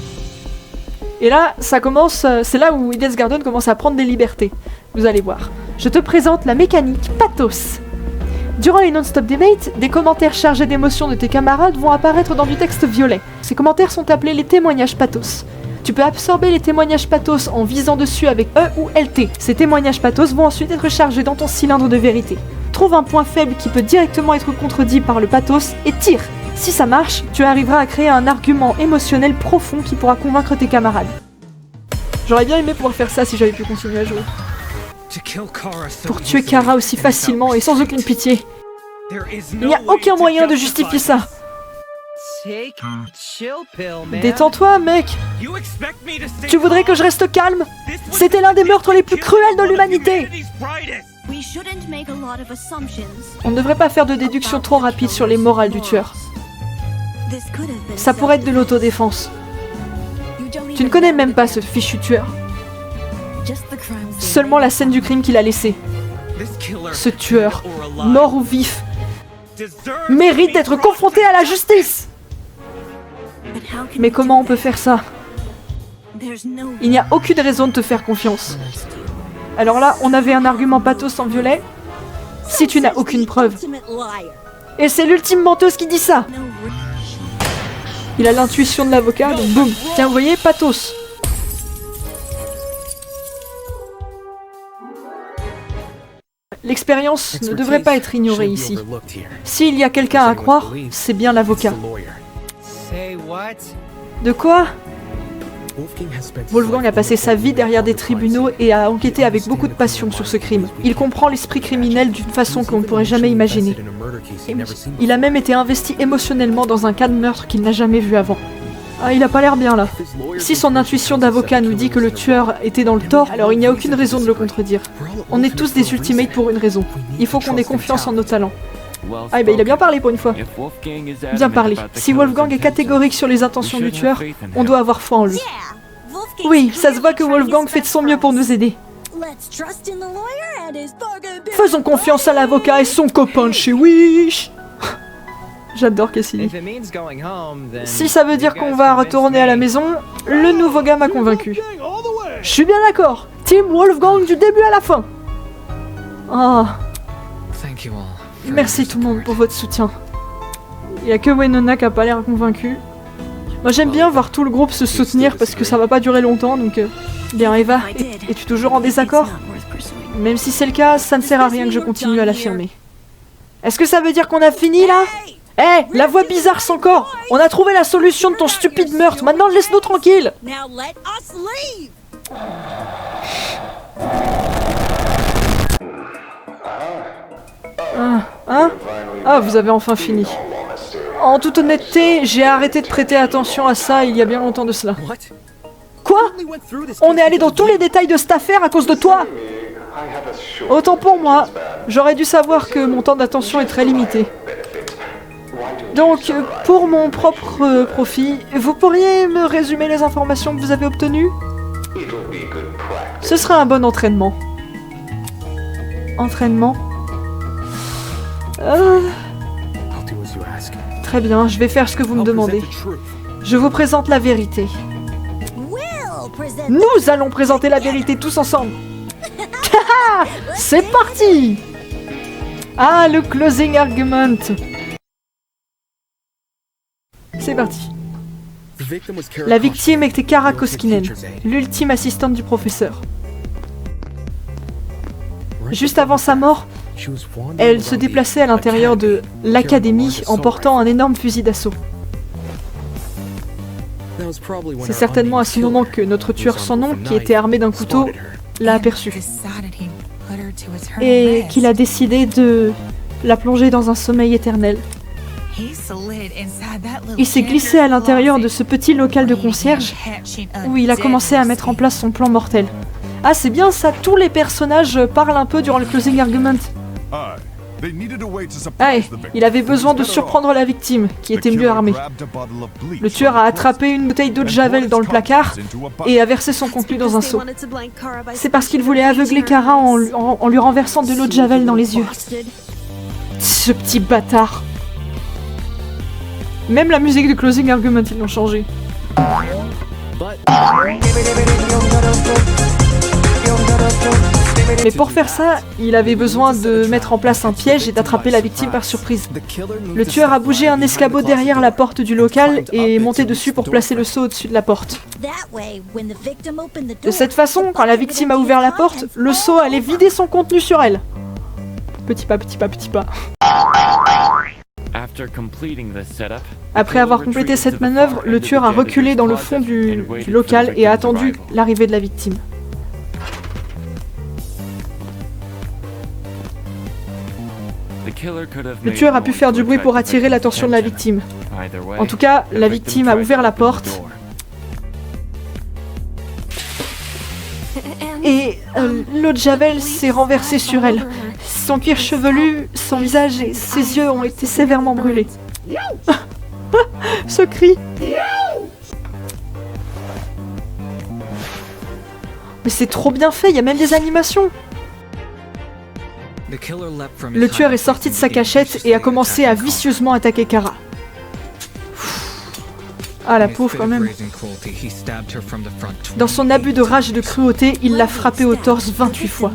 Speaker 1: Et là, ça commence, c'est là où Hades Garden commence à prendre des libertés. Vous allez voir. Je te présente la mécanique Pathos. Durant les non-stop debates, des commentaires chargés d'émotions de tes camarades vont apparaître dans du texte violet. Ces commentaires sont appelés les témoignages pathos. Tu peux absorber les témoignages pathos en visant dessus avec E ou LT. Ces témoignages pathos vont ensuite être chargés dans ton cylindre de vérité. Trouve un point faible qui peut directement être contredit par le pathos et tire. Si ça marche, tu arriveras à créer un argument émotionnel profond qui pourra convaincre tes camarades. J'aurais bien aimé pouvoir faire ça si j'avais pu continuer à jouer. Pour tuer Kara aussi facilement et sans aucune pitié. Il n'y a aucun moyen de justifier ça. Détends-toi, mec. Tu voudrais que je reste calme? C'était l'un des meurtres les plus cruels de l'humanité. On ne devrait pas faire de déduction trop rapide sur les morales du tueur. Ça pourrait être de l'autodéfense. Tu ne connais même pas ce fichu tueur. Seulement la scène du crime qu'il a laissée. Ce tueur, mort ou vif, mérite d'être confronté à la justice. Mais comment on peut faire ça? Il n'y a aucune raison de te faire confiance. Alors là, on avait un argument pathos en violet. Si tu n'as aucune preuve. Et c'est l'ultime menteuse qui dit ça. Il a l'intuition de l'avocat, donc boum. Tiens, vous voyez, pathos. L'expérience ne devrait pas être ignorée ici. S'il y a quelqu'un à croire, c'est bien l'avocat. De quoi? Wolfgang a passé sa vie derrière des tribunaux et a enquêté avec beaucoup de passion sur ce crime. Il comprend l'esprit criminel d'une façon qu'on ne pourrait jamais imaginer. Il a même été investi émotionnellement dans un cas de meurtre qu'il n'a jamais vu avant. Ah, il a pas l'air bien là. Si son intuition d'avocat nous dit que le tueur était dans le tort, alors il n'y a aucune raison de le contredire. On est tous des ultimates pour une raison. Il faut qu'on ait confiance en nos talents. Ah, ben il a bien parlé pour une fois. Bien parlé. Si Wolfgang est catégorique sur les intentions du tueur, on doit avoir foi en lui. Oui, ça se voit que Wolfgang fait de son mieux pour nous aider. Faisons confiance à l'avocat et son copain de chez Wish. J'adore Cassidy. Si ça veut dire qu'on va retourner à la maison, le nouveau gars m'a convaincu. Je suis bien d'accord. Team Wolfgang du début à la fin. Ah. Merci tout le monde pour votre soutien. Il n'y a que Winona qui a pas l'air convaincu. Moi j'aime bien voir tout le groupe se soutenir parce que ça va pas durer longtemps donc... Bien Eva, es-tu toujours en désaccord? Même si c'est le cas, ça ne sert à rien que je continue à l'affirmer. Est-ce que ça veut dire qu'on a fini là? Hé, la voix bizarre sans corps! On a trouvé la solution de ton stupide meurtre, maintenant laisse-nous tranquilles! Hein? Ah, vous avez enfin fini. En toute honnêteté, j'ai arrêté de prêter attention à ça il y a bien longtemps de cela. Quoi? On est allé dans tous les détails de cette affaire à cause de toi? Autant pour moi, j'aurais dû savoir que mon temps d'attention est très limité. Donc, pour mon propre profit, vous pourriez me résumer les informations que vous avez obtenues? Ce sera un bon entraînement. Entraînement? Très bien, je vais faire ce que vous me demandez. Je vous présente la vérité. Nous allons présenter la vérité tous ensemble. C'est parti! Ah, le closing argument. C'est parti. La victime était Kara Koskinen, l'ultime assistante du professeur. Juste avant sa mort, elle se déplaçait à l'intérieur de l'académie en portant un énorme fusil d'assaut. C'est certainement à ce moment que notre tueur sans nom, qui était armé d'un couteau, l'a aperçue. Et qu'il a décidé de la plonger dans un sommeil éternel. Il s'est glissé à l'intérieur de ce petit local de concierge où il a commencé à mettre en place son plan mortel. Ah, c'est bien ça, tous les personnages parlent un peu durant le closing argument. Ah, il avait besoin de surprendre la victime, qui était mieux armée. Le tueur a attrapé une bouteille d'eau de Javel dans le placard et a versé son contenu dans un seau. C'est parce qu'il voulait aveugler Kara en lui renversant de l'eau de Javel dans les yeux. Ce petit bâtard. Même la musique du closing argument, ils l'ont changé. Mais pour faire ça, il avait besoin de mettre en place un piège et d'attraper la victime par surprise. Le tueur a bougé un escabeau derrière la porte du local et est monté dessus pour placer le seau au-dessus de la porte. De cette façon, quand la victime a ouvert la porte, le seau allait vider son contenu sur elle. Petit pas, petit pas, petit pas. Après avoir complété cette manœuvre, le tueur a reculé dans le fond du local et a attendu l'arrivée de la victime. Le tueur a pu faire du bruit pour attirer l'attention de la victime. En tout cas, la victime a ouvert la porte et l'eau de Javel s'est renversée sur elle. Son cuir chevelu, son visage et ses yeux ont été sévèrement brûlés. Ce cri! Mais c'est trop bien fait, il y a même des animations! Le tueur est sorti de sa cachette et a commencé à vicieusement attaquer Kara. Ah, la pauvre quand même. Dans son abus de rage et de cruauté, il l'a frappée au torse 28 fois.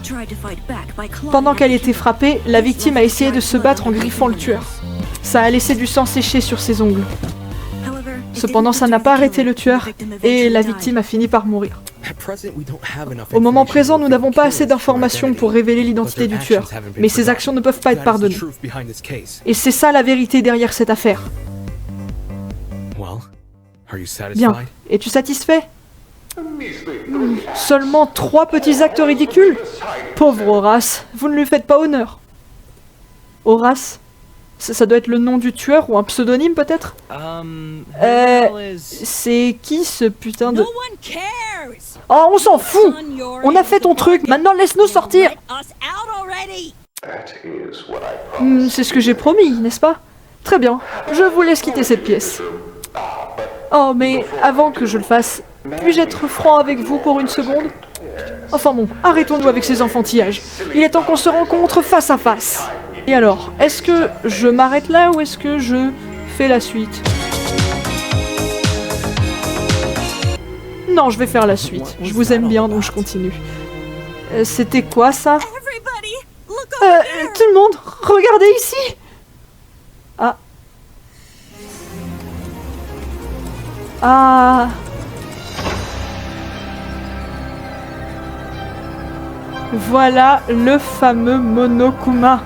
Speaker 1: Pendant qu'elle était frappée, la victime a essayé de se battre en griffant le tueur. Ça a laissé du sang sécher sur ses ongles. Cependant, ça n'a pas arrêté le tueur et la victime a fini par mourir. Au moment présent, nous n'avons pas assez d'informations pour révéler l'identité du tueur, mais ses actions ne peuvent pas être pardonnées. Et c'est ça la vérité derrière cette affaire. Bien. Es-tu satisfait? Seulement 3 petits actes ridicules? Pauvre Horace, vous ne lui faites pas honneur. Horace? Ça doit être le nom du tueur ou un pseudonyme peut-être? C'est qui ce putain de... Oh, on s'en fout! On a fait ton truc, maintenant laisse-nous sortir! C'est ce que j'ai promis, n'est-ce pas? Très bien, je vous laisse quitter cette pièce. Oh, mais avant que je le fasse, puis-je être franc avec vous pour une seconde? Enfin bon, arrêtons-nous avec ces enfantillages. Il est temps qu'on se rencontre face à face. Et alors, est-ce que je m'arrête là ou est-ce que je fais la suite? Non, je vais faire la suite. Je vous aime bien, donc je continue. C'était quoi ça? Tout le monde, regardez ici! Ah. Ah. Voilà le fameux Monokuma.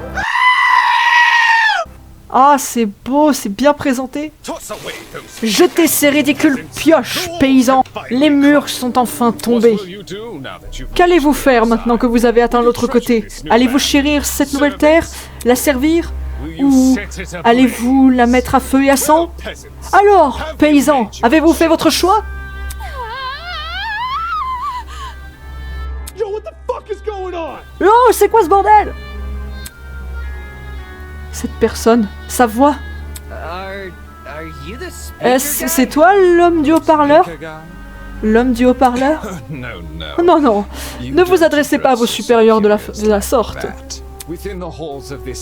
Speaker 1: Ah, c'est beau, c'est bien présenté. Jetez ces ridicules pioches, paysans. Les murs sont enfin tombés. Qu'allez-vous faire maintenant que vous avez atteint l'autre côté? Allez-vous chérir cette nouvelle terre? La servir? Ou allez-vous la mettre à feu et à sang? Alors, paysans, avez-vous fait votre choix? Oh, c'est quoi ce bordel? Cette personne, sa voix. Est-ce c'est toi l'homme du haut-parleur? L'homme du haut-parleur? Non, non, ne vous adressez pas à vos supérieurs de la sorte.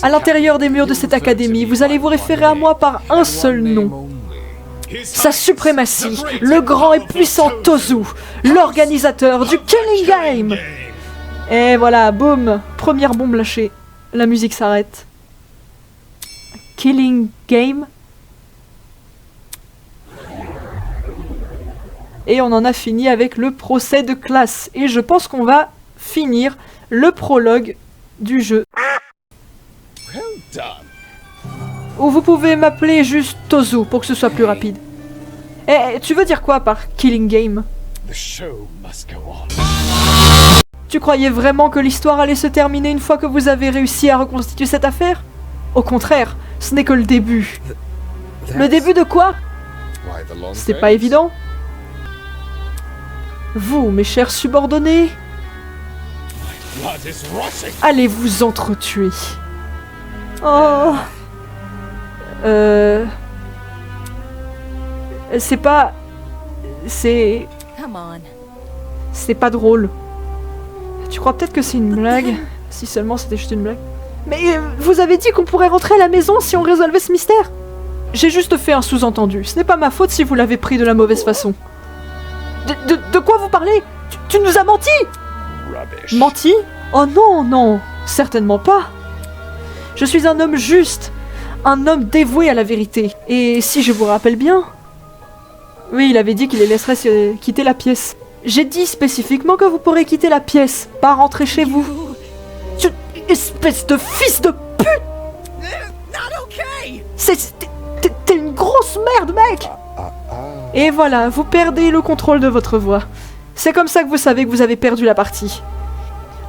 Speaker 1: À l'intérieur des murs de cette académie, vous allez vous référer à moi par un seul nom. Sa suprématie, le grand et puissant Tozu, l'organisateur du Killing Game. Et voilà, boum, première bombe lâchée. La musique s'arrête. Killing Game. Et on en a fini avec le procès de classe. Et je pense qu'on va finir le prologue du jeu. Ou vous pouvez m'appeler juste Tozu pour que ce soit plus rapide. Eh, tu veux dire quoi par Killing Game? Tu croyais vraiment que l'histoire allait se terminer une fois que vous avez réussi à reconstituer cette affaire? Au contraire, ce n'est que le début. Le début de quoi? C'était pas évident. Vous, mes chers subordonnés, allez vous entretuer. Oh. C'est pas... C'est pas drôle. Tu crois peut-être que c'est une blague? Si seulement c'était juste une blague. Mais vous avez dit qu'on pourrait rentrer à la maison si on résolvait ce mystère. J'ai juste fait un sous-entendu. Ce n'est pas ma faute si vous l'avez pris de la mauvaise façon. De quoi vous parlez? Tu nous as menti? Menti? Oh non, non, certainement pas. Je suis un homme juste, un homme dévoué à la vérité. Et si je vous rappelle bien... Oui, il avait dit qu'il les laisserait quitter la pièce. J'ai dit spécifiquement que vous pourrez quitter la pièce, pas rentrer chez vous. Espèce de fils de pute! T'es une grosse merde, mec! Et voilà, vous perdez le contrôle de votre voix. C'est comme ça que vous savez que vous avez perdu la partie.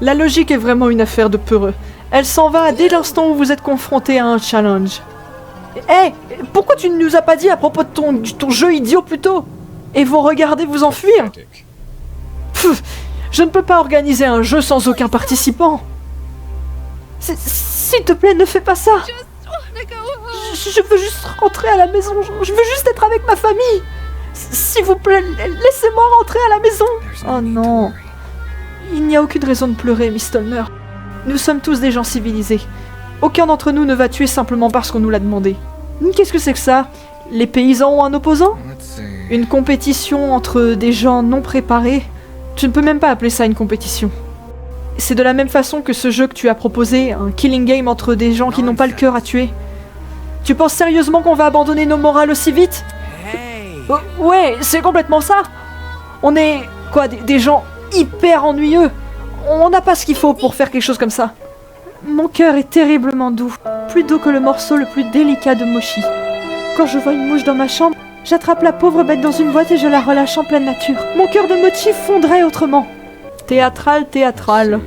Speaker 1: La logique est vraiment une affaire de peureux. Elle s'en va dès l'instant où vous êtes confronté à un challenge. Hé, pourquoi tu ne nous as pas dit à propos de ton jeu idiot plus tôt? Et vous regardez vous enfuir? Pff, je ne peux pas organiser un jeu sans aucun participant. S'il te plaît, ne fais pas ça. Je veux juste rentrer à la maison. Je veux juste être avec ma famille. S'il vous plaît, laissez-moi rentrer à la maison. Oh non. Il n'y a aucune raison de pleurer, Miss Stollner. Nous sommes tous des gens civilisés. Aucun d'entre nous ne va tuer simplement parce qu'on nous l'a demandé. Qu'est-ce que c'est que ça? Les paysans ont un opposant? Une compétition entre des gens non préparés? Tu ne peux même pas appeler ça une compétition. C'est de la même façon que ce jeu que tu as proposé, un killing game entre des gens qui n'ont pas le cœur à tuer. Tu penses sérieusement qu'on va abandonner nos morales aussi vite? Ouais, c'est complètement ça. On est, quoi, des gens hyper ennuyeux. On n'a pas ce qu'il faut pour faire quelque chose comme ça. Mon cœur est terriblement doux, plus doux que le morceau le plus délicat de mochi. Quand je vois une mouche dans ma chambre, j'attrape la pauvre bête dans une boîte et je la relâche en pleine nature. Mon cœur de mochi fondrait autrement. Théâtral, théâtral.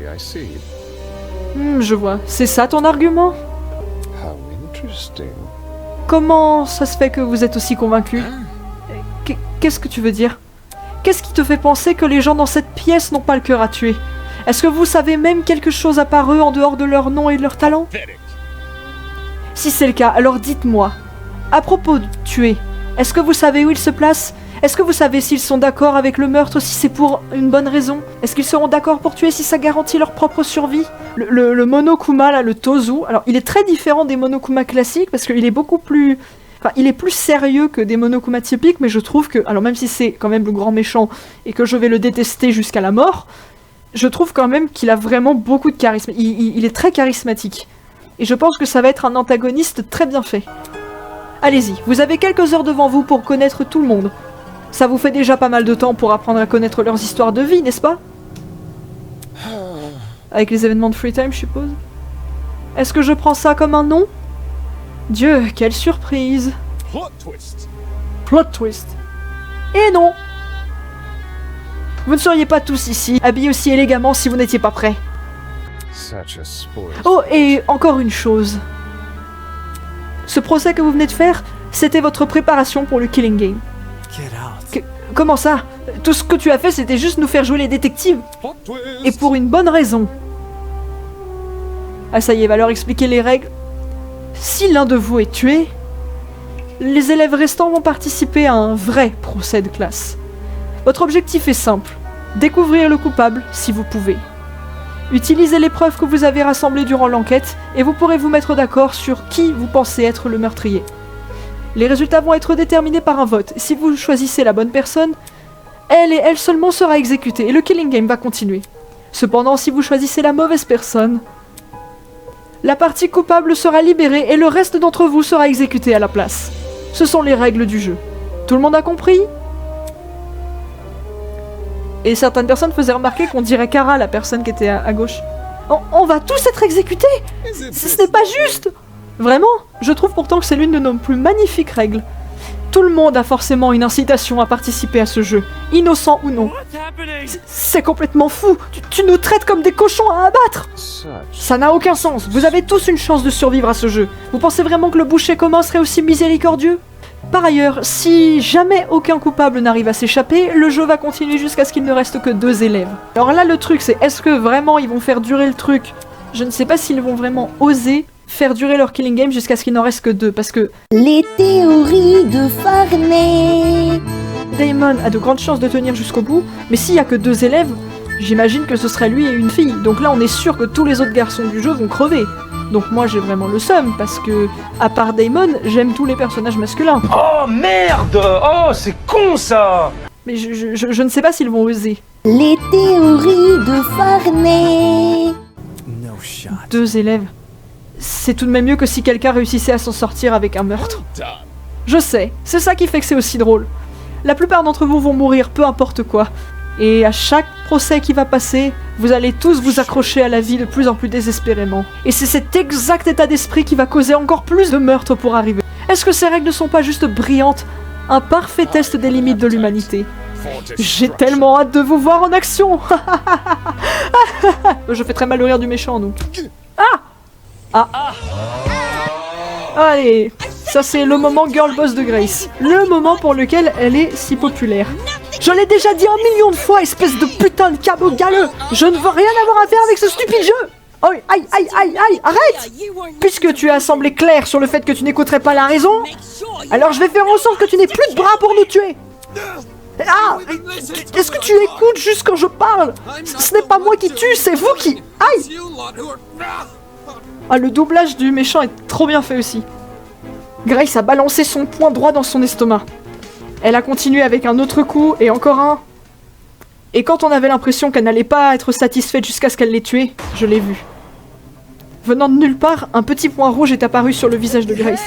Speaker 1: Je vois. C'est ça ton argument? Comment ça se fait que vous êtes aussi convaincu? Qu'est-ce que tu veux dire? Qu'est-ce qui te fait penser que les gens dans cette pièce n'ont pas le cœur à tuer? Est-ce que vous savez même quelque chose à part eux en dehors de leur nom et de leur talent? Si c'est le cas, alors dites-moi. À propos de tuer, est-ce que vous savez où ils se placent? Est-ce que vous savez s'ils sont d'accord avec le meurtre, si c'est pour une bonne raison? Est-ce qu'ils seront d'accord pour tuer si ça garantit leur propre survie? Le Monokuma, là, le Tozu, alors il est très différent des Monokuma classiques parce qu'il est beaucoup plus... Enfin, il est plus sérieux que des Monokuma typiques, mais je trouve que... Alors même si c'est quand même le grand méchant et que je vais le détester jusqu'à la mort, je trouve quand même qu'il a vraiment beaucoup de charisme. Il est très charismatique. Et je pense que ça va être un antagoniste très bien fait. Allez-y, vous avez quelques heures devant vous pour connaître tout le monde. Ça vous fait déjà pas mal de temps pour apprendre à connaître leurs histoires de vie, n'est-ce pas? Avec les événements de Free Time, je suppose. Est-ce que je prends ça comme un nom? Dieu, quelle surprise!
Speaker 2: Plot twist.
Speaker 1: Plot twist. Et non! Vous ne seriez pas tous ici, habillés aussi élégamment si vous n'étiez pas prêts. Oh, et encore une chose. Ce procès que vous venez de faire, c'était votre préparation pour le Killing Game. Comment ça? Tout ce que tu as fait, c'était juste nous faire jouer les détectives. Et pour une bonne raison. Ah ça y est, va leur expliquer les règles. Si l'un de vous est tué, les élèves restants vont participer à un vrai procès de classe. Votre objectif est simple. Découvrir le coupable si vous pouvez. Utilisez les preuves que vous avez rassemblées durant l'enquête et vous pourrez vous mettre d'accord sur qui vous pensez être le meurtrier. Les résultats vont être déterminés par un vote. Si vous choisissez la bonne personne, elle et elle seulement sera exécutée et le killing game va continuer. Cependant, si vous choisissez la mauvaise personne, la partie coupable sera libérée et le reste d'entre vous sera exécuté à la place. Ce sont les règles du jeu. Tout le monde a compris? Et certaines personnes faisaient remarquer qu'on dirait Kara, la personne qui était à gauche. On va tous être exécutés! Ce n'est pas juste! Vraiment, je trouve pourtant que c'est l'une de nos plus magnifiques règles. Tout le monde a forcément une incitation à participer à ce jeu, innocent ou non. C'est complètement fou! Tu nous traites comme des cochons à abattre! Ça n'a aucun sens, vous avez tous une chance de survivre à ce jeu. Vous pensez vraiment que le boucher commun serait aussi miséricordieux? Par ailleurs, si jamais aucun coupable n'arrive à s'échapper, le jeu va continuer jusqu'à ce qu'il ne reste que 2 élèves. Alors là, le truc, c'est est-ce que vraiment ils vont faire durer le truc? Je ne sais pas s'ils vont vraiment oser faire durer leur killing game jusqu'à ce qu'il n'en reste que 2, parce que...
Speaker 2: Les théories de Farney.
Speaker 1: Damon a de grandes chances de tenir jusqu'au bout, mais s'il y a que 2 élèves, j'imagine que ce serait lui et une fille. Donc là, on est sûr que tous les autres garçons du jeu vont crever. Donc moi, j'ai vraiment le seum, parce que, à part Damon, j'aime tous les personnages masculins.
Speaker 3: Oh merde! Oh, c'est con ça!
Speaker 1: Mais je ne sais pas s'ils vont oser.
Speaker 2: Les théories de Farney.
Speaker 1: 2 élèves. C'est tout de même mieux que si quelqu'un réussissait à s'en sortir avec un meurtre. Je sais, c'est ça qui fait que c'est aussi drôle. La plupart d'entre vous vont mourir, peu importe quoi. Et à chaque procès qui va passer, vous allez tous vous accrocher à la vie de plus en plus désespérément. Et c'est cet exact état d'esprit qui va causer encore plus de meurtres pour arriver. Est-ce que ces règles ne sont pas juste brillantes? Un parfait test des limites de l'humanité. J'ai tellement hâte de vous voir en action. Je fais très mal le rire du méchant, donc. Allez, ça c'est le moment girl boss de Grace. Le moment pour lequel elle est si populaire. Je l'ai déjà dit 1 million de fois, espèce de putain de cabot galeux. Je ne veux rien avoir à faire avec ce stupide jeu. Oh, aïe, aïe, aïe, aïe, arrête! Puisque tu as semblé clair sur le fait que tu n'écouterais pas la raison, alors je vais faire en sorte que tu n'aies plus de bras pour nous tuer. Ah! Est-ce que tu écoutes juste quand je parle? Ce n'est pas moi qui tue, c'est vous qui... Aïe! Ah, le doublage du méchant est trop bien fait aussi. Grace a balancé son poing droit dans son estomac. Elle a continué avec un autre coup et encore un. Et quand on avait l'impression qu'elle n'allait pas être satisfaite jusqu'à ce qu'elle l'ait tué, je l'ai vu. Venant de nulle part, un petit point rouge est apparu sur le visage de Grace.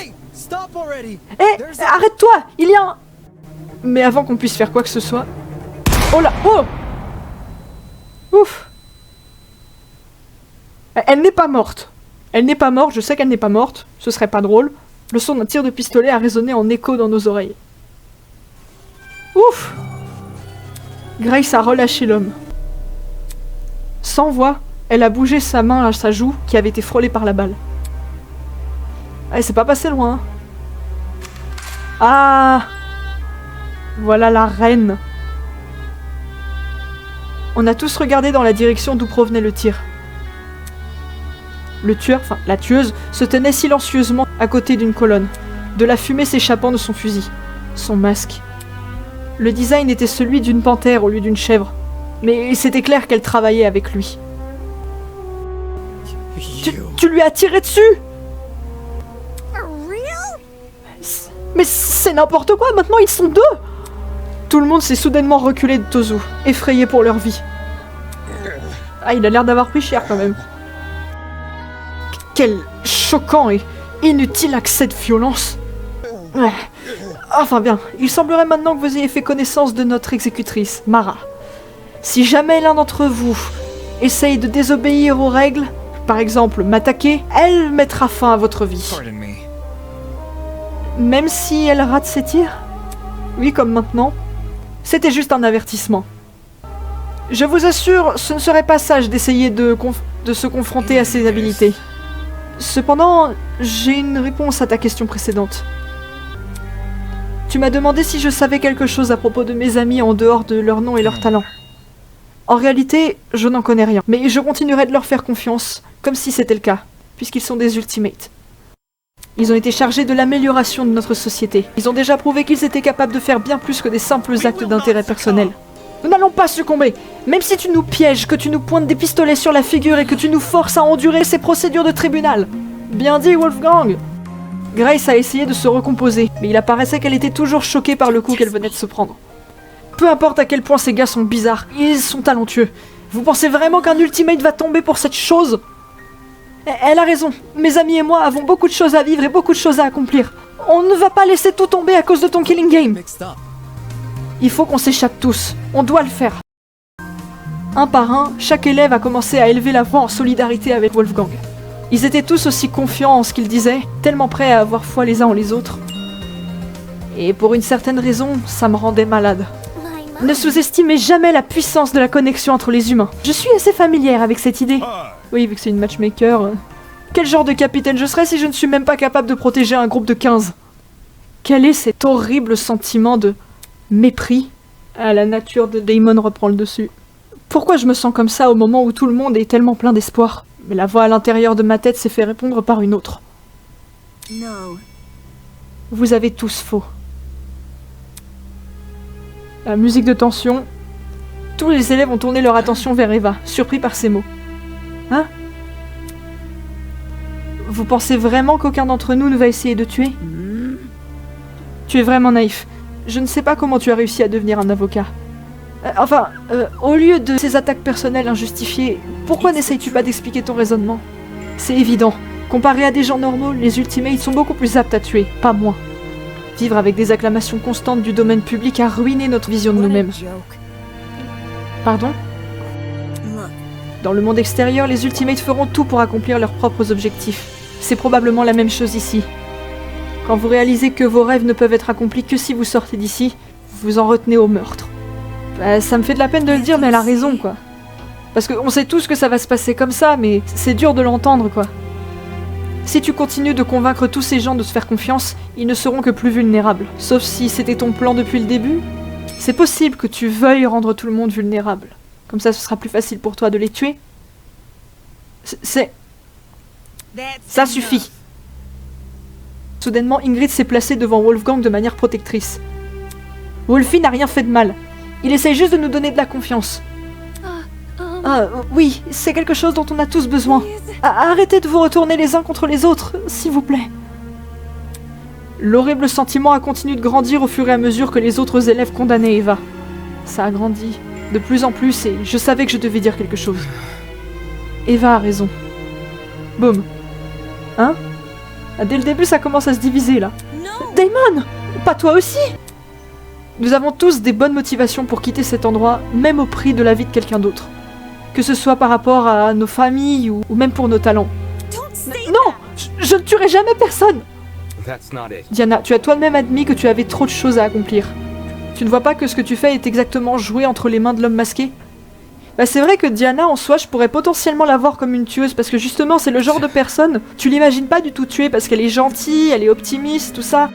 Speaker 1: Hé, arrête-toi! Il y a un... Mais avant qu'on puisse faire quoi que ce soit... Oh là! Oh! Ouf! Elle n'est pas morte. Elle n'est pas morte, je sais qu'elle n'est pas morte. Ce serait pas drôle. Le son d'un tir de pistolet a résonné en écho dans nos oreilles. Ouf! Grace a relâché l'homme. Sans voix, elle a bougé sa main à sa joue qui avait été frôlée par la balle. Elle s'est pas passée loin. Hein. Ah! Voilà la reine. On a tous regardé dans la direction d'où provenait le tir. Le tueur, enfin la tueuse, se tenait silencieusement à côté d'une colonne, de la fumée s'échappant de son fusil, son masque. Le design était celui d'une panthère au lieu d'une chèvre, mais c'était clair qu'elle travaillait avec lui. Tu lui as tiré dessus? Mais c'est n'importe quoi, maintenant ils sont 2! Tout le monde s'est soudainement reculé de Tozu, effrayé pour leur vie. Ah, il a l'air d'avoir pris cher quand même. Quel choquant et inutile accès de violence. Enfin bien, il semblerait maintenant que vous ayez fait connaissance de notre exécutrice, Mara. Si jamais l'un d'entre vous essaye de désobéir aux règles, par exemple m'attaquer, elle mettra fin à votre vie. Même si elle rate ses tirs? Oui, comme maintenant. C'était juste un avertissement. Je vous assure, ce ne serait pas sage d'essayer de se confronter à ses habilités. Cependant, j'ai une réponse à ta question précédente. Tu m'as demandé si je savais quelque chose à propos de mes amis en dehors de leur nom et leur talent. En réalité, je n'en connais rien, mais je continuerai de leur faire confiance, comme si c'était le cas, puisqu'ils sont des Ultimates. Ils ont été chargés de l'amélioration de notre société. Ils ont déjà prouvé qu'ils étaient capables de faire bien plus que des simples actes d'intérêt personnel. Nous n'allons pas succomber. Même si tu nous pièges, que tu nous pointes des pistolets sur la figure et que tu nous forces à endurer ces procédures de tribunal. Bien dit, Wolfgang. Grace a essayé de se recomposer, mais il apparaissait qu'elle était toujours choquée par le coup qu'elle venait de se prendre. Peu importe à quel point ces gars sont bizarres, ils sont talentueux. Vous pensez vraiment qu'un Ultimate va tomber pour cette chose ? Elle a raison. Mes amis et moi avons beaucoup de choses à vivre et beaucoup de choses à accomplir. On ne va pas laisser tout tomber à cause de ton killing game. Il faut qu'on s'échappe tous. On doit le faire. Un par un, chaque élève a commencé à élever la voix en solidarité avec Wolfgang. Ils étaient tous aussi confiants en ce qu'ils disaient, tellement prêts à avoir foi les uns en les autres. Et pour une certaine raison, ça me rendait malade. Ne sous-estimez jamais la puissance de la connexion entre les humains. Je suis assez familière avec cette idée. Oui, vu que c'est une matchmaker. Quel genre de capitaine je serais si je ne suis même pas capable de protéger un groupe de 15 ? Quel est cet horrible sentiment de mépris ? Ah, la nature de Damon reprend le dessus. Pourquoi je me sens comme ça au moment où tout le monde est tellement plein d'espoir ? Mais la voix à l'intérieur de ma tête s'est fait répondre par une autre. Vous avez tous faux. La musique de tension. Tous les élèves ont tourné leur attention vers Eva, surpris par ces mots. Hein ? Vous pensez vraiment qu'aucun d'entre nous ne va essayer de tuer ? Tu es vraiment naïf. Je ne sais pas comment tu as réussi à devenir un avocat. Au lieu de ces attaques personnelles injustifiées, pourquoi n'essayes-tu pas d'expliquer ton raisonnement ? C'est évident. Comparé à des gens normaux, les Ultimates sont beaucoup plus aptes à tuer, pas moins. Vivre avec des acclamations constantes du domaine public a ruiné notre vision de nous-mêmes. Pardon ? Dans le monde extérieur, les Ultimates feront tout pour accomplir leurs propres objectifs. C'est probablement la même chose ici. Quand vous réalisez que vos rêves ne peuvent être accomplis que si vous sortez d'ici, vous vous en retenez au meurtre. Ça me fait de la peine de le dire, mais elle a raison, quoi. Parce qu'on sait tous que ça va se passer comme ça, mais c'est dur de l'entendre, quoi. Si tu continues de convaincre tous ces gens de se faire confiance, ils ne seront que plus vulnérables. Sauf si c'était ton plan depuis le début. C'est possible que tu veuilles rendre tout le monde vulnérable. Comme ça, ce sera plus facile pour toi de les tuer. Ça suffit. Soudainement, Ingrid s'est placée devant Wolfgang de manière protectrice. Wolfie n'a rien fait de mal. Il essaye juste de nous donner de la confiance. Oui, c'est quelque chose dont on a tous besoin. Arrêtez de vous retourner les uns contre les autres, s'il vous plaît. L'horrible sentiment a continué de grandir au fur et à mesure que les autres élèves condamnaient Eva. Ça a grandi, de plus en plus, et je savais que je devais dire quelque chose. Eva a raison. Boum. Hein ? Dès le début, ça commence à se diviser, là. Damon ! Pas toi aussi ? Nous avons tous des bonnes motivations pour quitter cet endroit, même au prix de la vie de quelqu'un d'autre. Que ce soit par rapport à nos familles ou même pour nos talents. Non ! Je ne tuerai jamais personne ! Diana, tu as toi-même admis que tu avais trop de choses à accomplir. Tu ne vois pas que ce que tu fais est exactement joué entre les mains de l'homme masqué ? C'est vrai que Diana, en soi, je pourrais potentiellement la voir comme une tueuse, parce que justement, c'est le genre de personne, tu l'imagines pas du tout tuer, parce qu'elle est gentille, elle est optimiste, tout ça.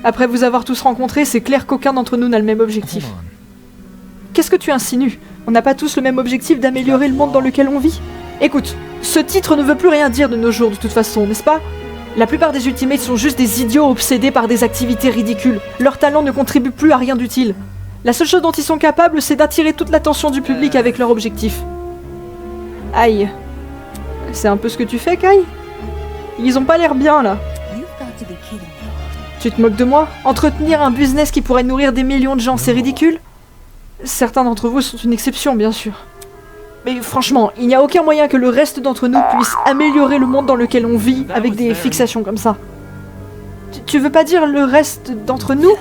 Speaker 1: Après vous avoir tous rencontrés, c'est clair qu'aucun d'entre nous n'a le même objectif. Qu'est-ce que tu insinues ? On n'a pas tous le même objectif d'améliorer le monde dans lequel on vit ? Écoute, ce titre ne veut plus rien dire de nos jours de toute façon, n'est-ce pas ? La plupart des Ultimates sont juste des idiots obsédés par des activités ridicules. Leur talent ne contribue plus à rien d'utile. La seule chose dont ils sont capables, c'est d'attirer toute l'attention du public avec leur objectif. Aïe. C'est un peu ce que tu fais, Kai ? Ils ont pas l'air bien, là. Tu te moques de moi ? Entretenir un business qui pourrait nourrir des millions de gens, c'est ridicule ? Certains d'entre vous sont une exception, bien sûr. Mais franchement, il n'y a aucun moyen que le reste d'entre nous puisse améliorer le monde dans lequel on vit avec des fixations comme ça. Tu veux pas dire le reste d'entre nous ?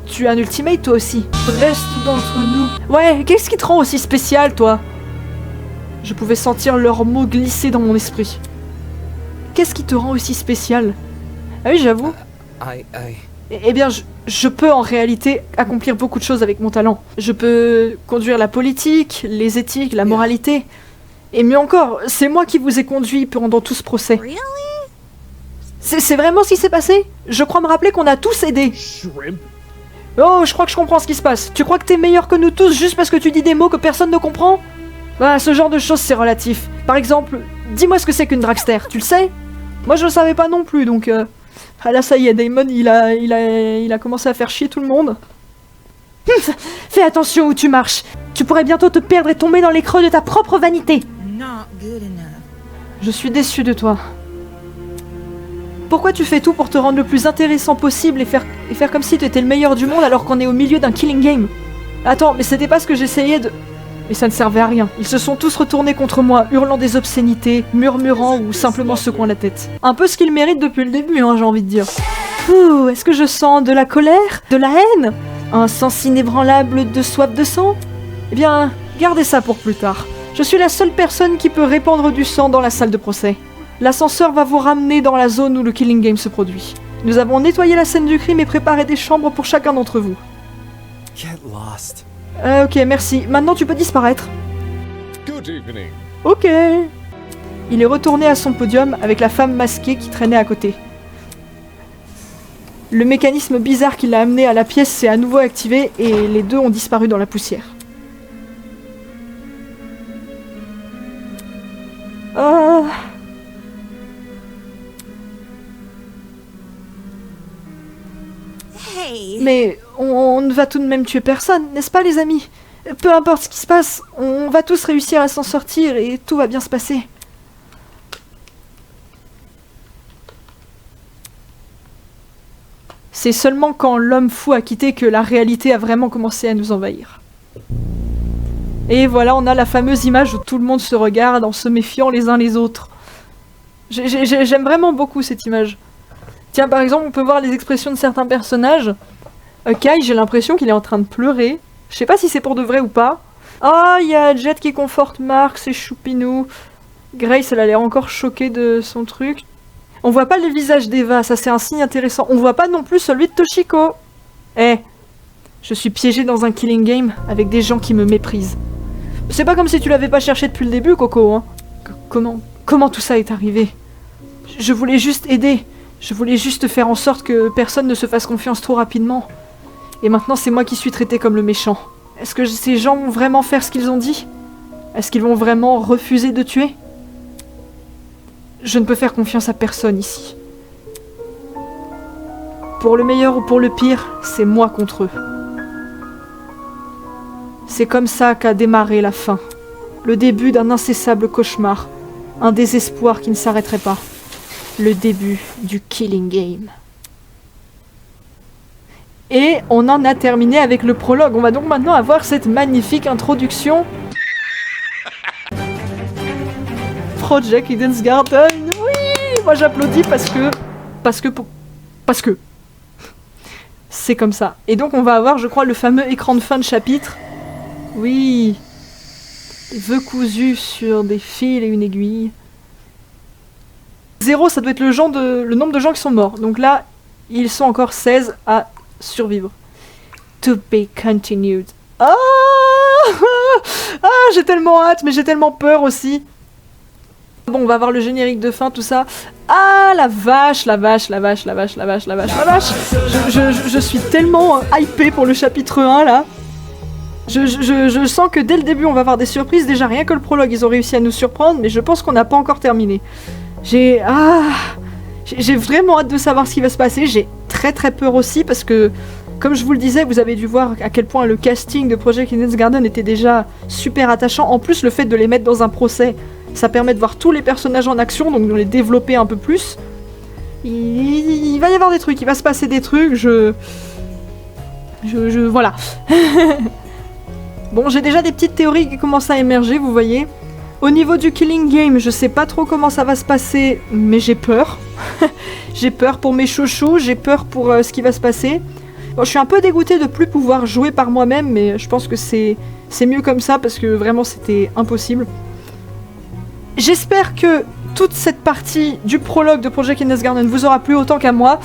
Speaker 1: Tu es un Ultimate, toi aussi. Le reste d'entre nous... Ouais, qu'est-ce qui te rend aussi spécial, toi ? Je pouvais sentir leurs mots glisser dans mon esprit. Qu'est-ce qui te rend aussi spécial ? Ah oui, j'avoue. Eh bien, je peux en réalité accomplir beaucoup de choses avec mon talent. Je peux conduire la politique, les éthiques, la moralité. Et mieux encore, c'est moi qui vous ai conduit pendant tout ce procès. C'est vraiment ce qui s'est passé? Je crois me rappeler qu'on a tous aidé. Oh, je crois que je comprends ce qui se passe. Tu crois que t'es meilleur que nous tous juste parce que tu dis des mots que personne ne comprend? Bah, ce genre de choses, c'est relatif. Par exemple, dis-moi ce que c'est qu'une dragster, tu le sais? Moi, je le savais pas non plus, donc... Ah là, ça y est, Damon, il a commencé à faire chier tout le monde. Fais attention où tu marches. Tu pourrais bientôt te perdre et tomber dans les creux de ta propre vanité. Je suis déçu de toi. Pourquoi tu fais tout pour te rendre le plus intéressant possible et faire comme si tu étais le meilleur du monde alors qu'on est au milieu d'un killing game? Attends, mais c'était pas ce que j'essayais de... Mais ça ne servait à rien. Ils se sont tous retournés contre moi, hurlant des obscénités, murmurant ou simplement secouant la tête. Un peu ce qu'ils méritent depuis le début, hein, j'ai envie de dire. Ouh, est-ce que je sens de la colère? De la haine? Un sens inébranlable de soif de sang? Eh bien, gardez ça pour plus tard. Je suis la seule personne qui peut répandre du sang dans la salle de procès. L'ascenseur va vous ramener dans la zone où le killing game se produit. Nous avons nettoyé la scène du crime et préparé des chambres pour chacun d'entre vous.
Speaker 4: Get lost.
Speaker 1: Ok, merci. Maintenant, tu peux disparaître.
Speaker 4: Good evening.
Speaker 1: Ok. Il est retourné à son podium avec la femme masquée qui traînait à côté. Le mécanisme bizarre qui l'a amené à la pièce s'est à nouveau activé et les deux ont disparu dans la poussière. Mais on ne va tout de même tuer personne, n'est-ce pas les amis? Peu importe ce qui se passe, on va tous réussir à s'en sortir et tout va bien se passer. C'est seulement quand l'homme fou a quitté que la réalité a vraiment commencé à nous envahir. Et voilà, on a la fameuse image où tout le monde se regarde en se méfiant les uns les autres. J'aime vraiment beaucoup cette image. Tiens, par exemple, on peut voir les expressions de certains personnages. Kai, j'ai l'impression qu'il est en train de pleurer. Je sais pas si c'est pour de vrai ou pas. Ah, il y a Jet qui conforte Mark, c'est choupinou. Grace, elle a l'air encore choquée de son truc. On voit pas le visage d'Eva, ça c'est un signe intéressant. On voit pas non plus celui de Toshiko. Eh, je suis piégée dans un killing game avec des gens qui me méprisent. C'est pas comme si tu l'avais pas cherché depuis le début, Coco, hein. Comment tout ça est arrivé? Je voulais juste aider. Je voulais juste faire en sorte que personne ne se fasse confiance trop rapidement. Et maintenant, c'est moi qui suis traité comme le méchant. Est-ce que ces gens vont vraiment faire ce qu'ils ont dit? Est-ce qu'ils vont vraiment refuser de tuer? Je ne peux faire confiance à personne ici. Pour le meilleur ou pour le pire, c'est moi contre eux. C'est comme ça qu'a démarré la fin. Le début d'un incessable cauchemar. Un désespoir qui ne s'arrêterait pas. Le début du killing game. Et on en a terminé avec le prologue. On va donc maintenant avoir cette magnifique introduction. Project Eden's Garden. Oui, moi j'applaudis parce que c'est comme ça. Et donc on va avoir, je crois, le fameux écran de fin de chapitre. Oui. Des vœux cousus sur des fils et une aiguille. 0, ça doit être le nombre de gens qui sont morts. Donc là, ils sont encore 16 à survivre. To be continued. Ah, j'ai tellement hâte, mais j'ai tellement peur aussi. Bon, on va voir le générique de fin, tout ça. Ah, la vache. Je suis tellement hypée pour le chapitre 1, là. Je sens que dès le début, on va avoir des surprises. Déjà, rien que le prologue, ils ont réussi à nous surprendre, mais je pense qu'on n'a pas encore terminé. J'ai vraiment hâte de savoir ce qui va se passer. J'ai très peur aussi parce que, comme je vous le disais, vous avez dû voir à quel point le casting de Project Eden's Garden était déjà super attachant. En plus, le fait de les mettre dans un procès, ça permet de voir tous les personnages en action, donc de les développer un peu plus. Il va y avoir des trucs, il va se passer des trucs, voilà. Bon, j'ai déjà des petites théories qui commencent à émerger, vous voyez. Au niveau du killing game, je sais pas trop comment ça va se passer, mais j'ai peur. J'ai peur pour mes chouchous, j'ai peur pour ce qui va se passer. Bon, je suis un peu dégoûtée de plus pouvoir jouer par moi-même, mais je pense que c'est mieux comme ça, parce que vraiment c'était impossible. J'espère que toute cette partie du prologue de Project Eden's Garden vous aura plu autant qu'à moi.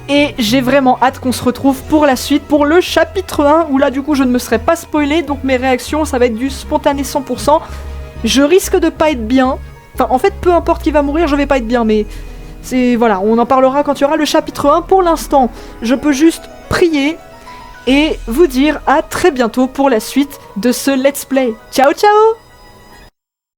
Speaker 1: Et j'ai vraiment hâte qu'on se retrouve pour la suite, pour le chapitre 1, où là du coup je ne me serai pas spoilé, donc mes réactions ça va être du spontané 100%. Je risque de pas être bien. Enfin, en fait, peu importe qui va mourir, je vais pas être bien, mais Voilà, on en parlera quand il y aura le chapitre 1. Pour l'instant, je peux juste prier et vous dire à très bientôt pour la suite de ce let's play. Ciao ciao.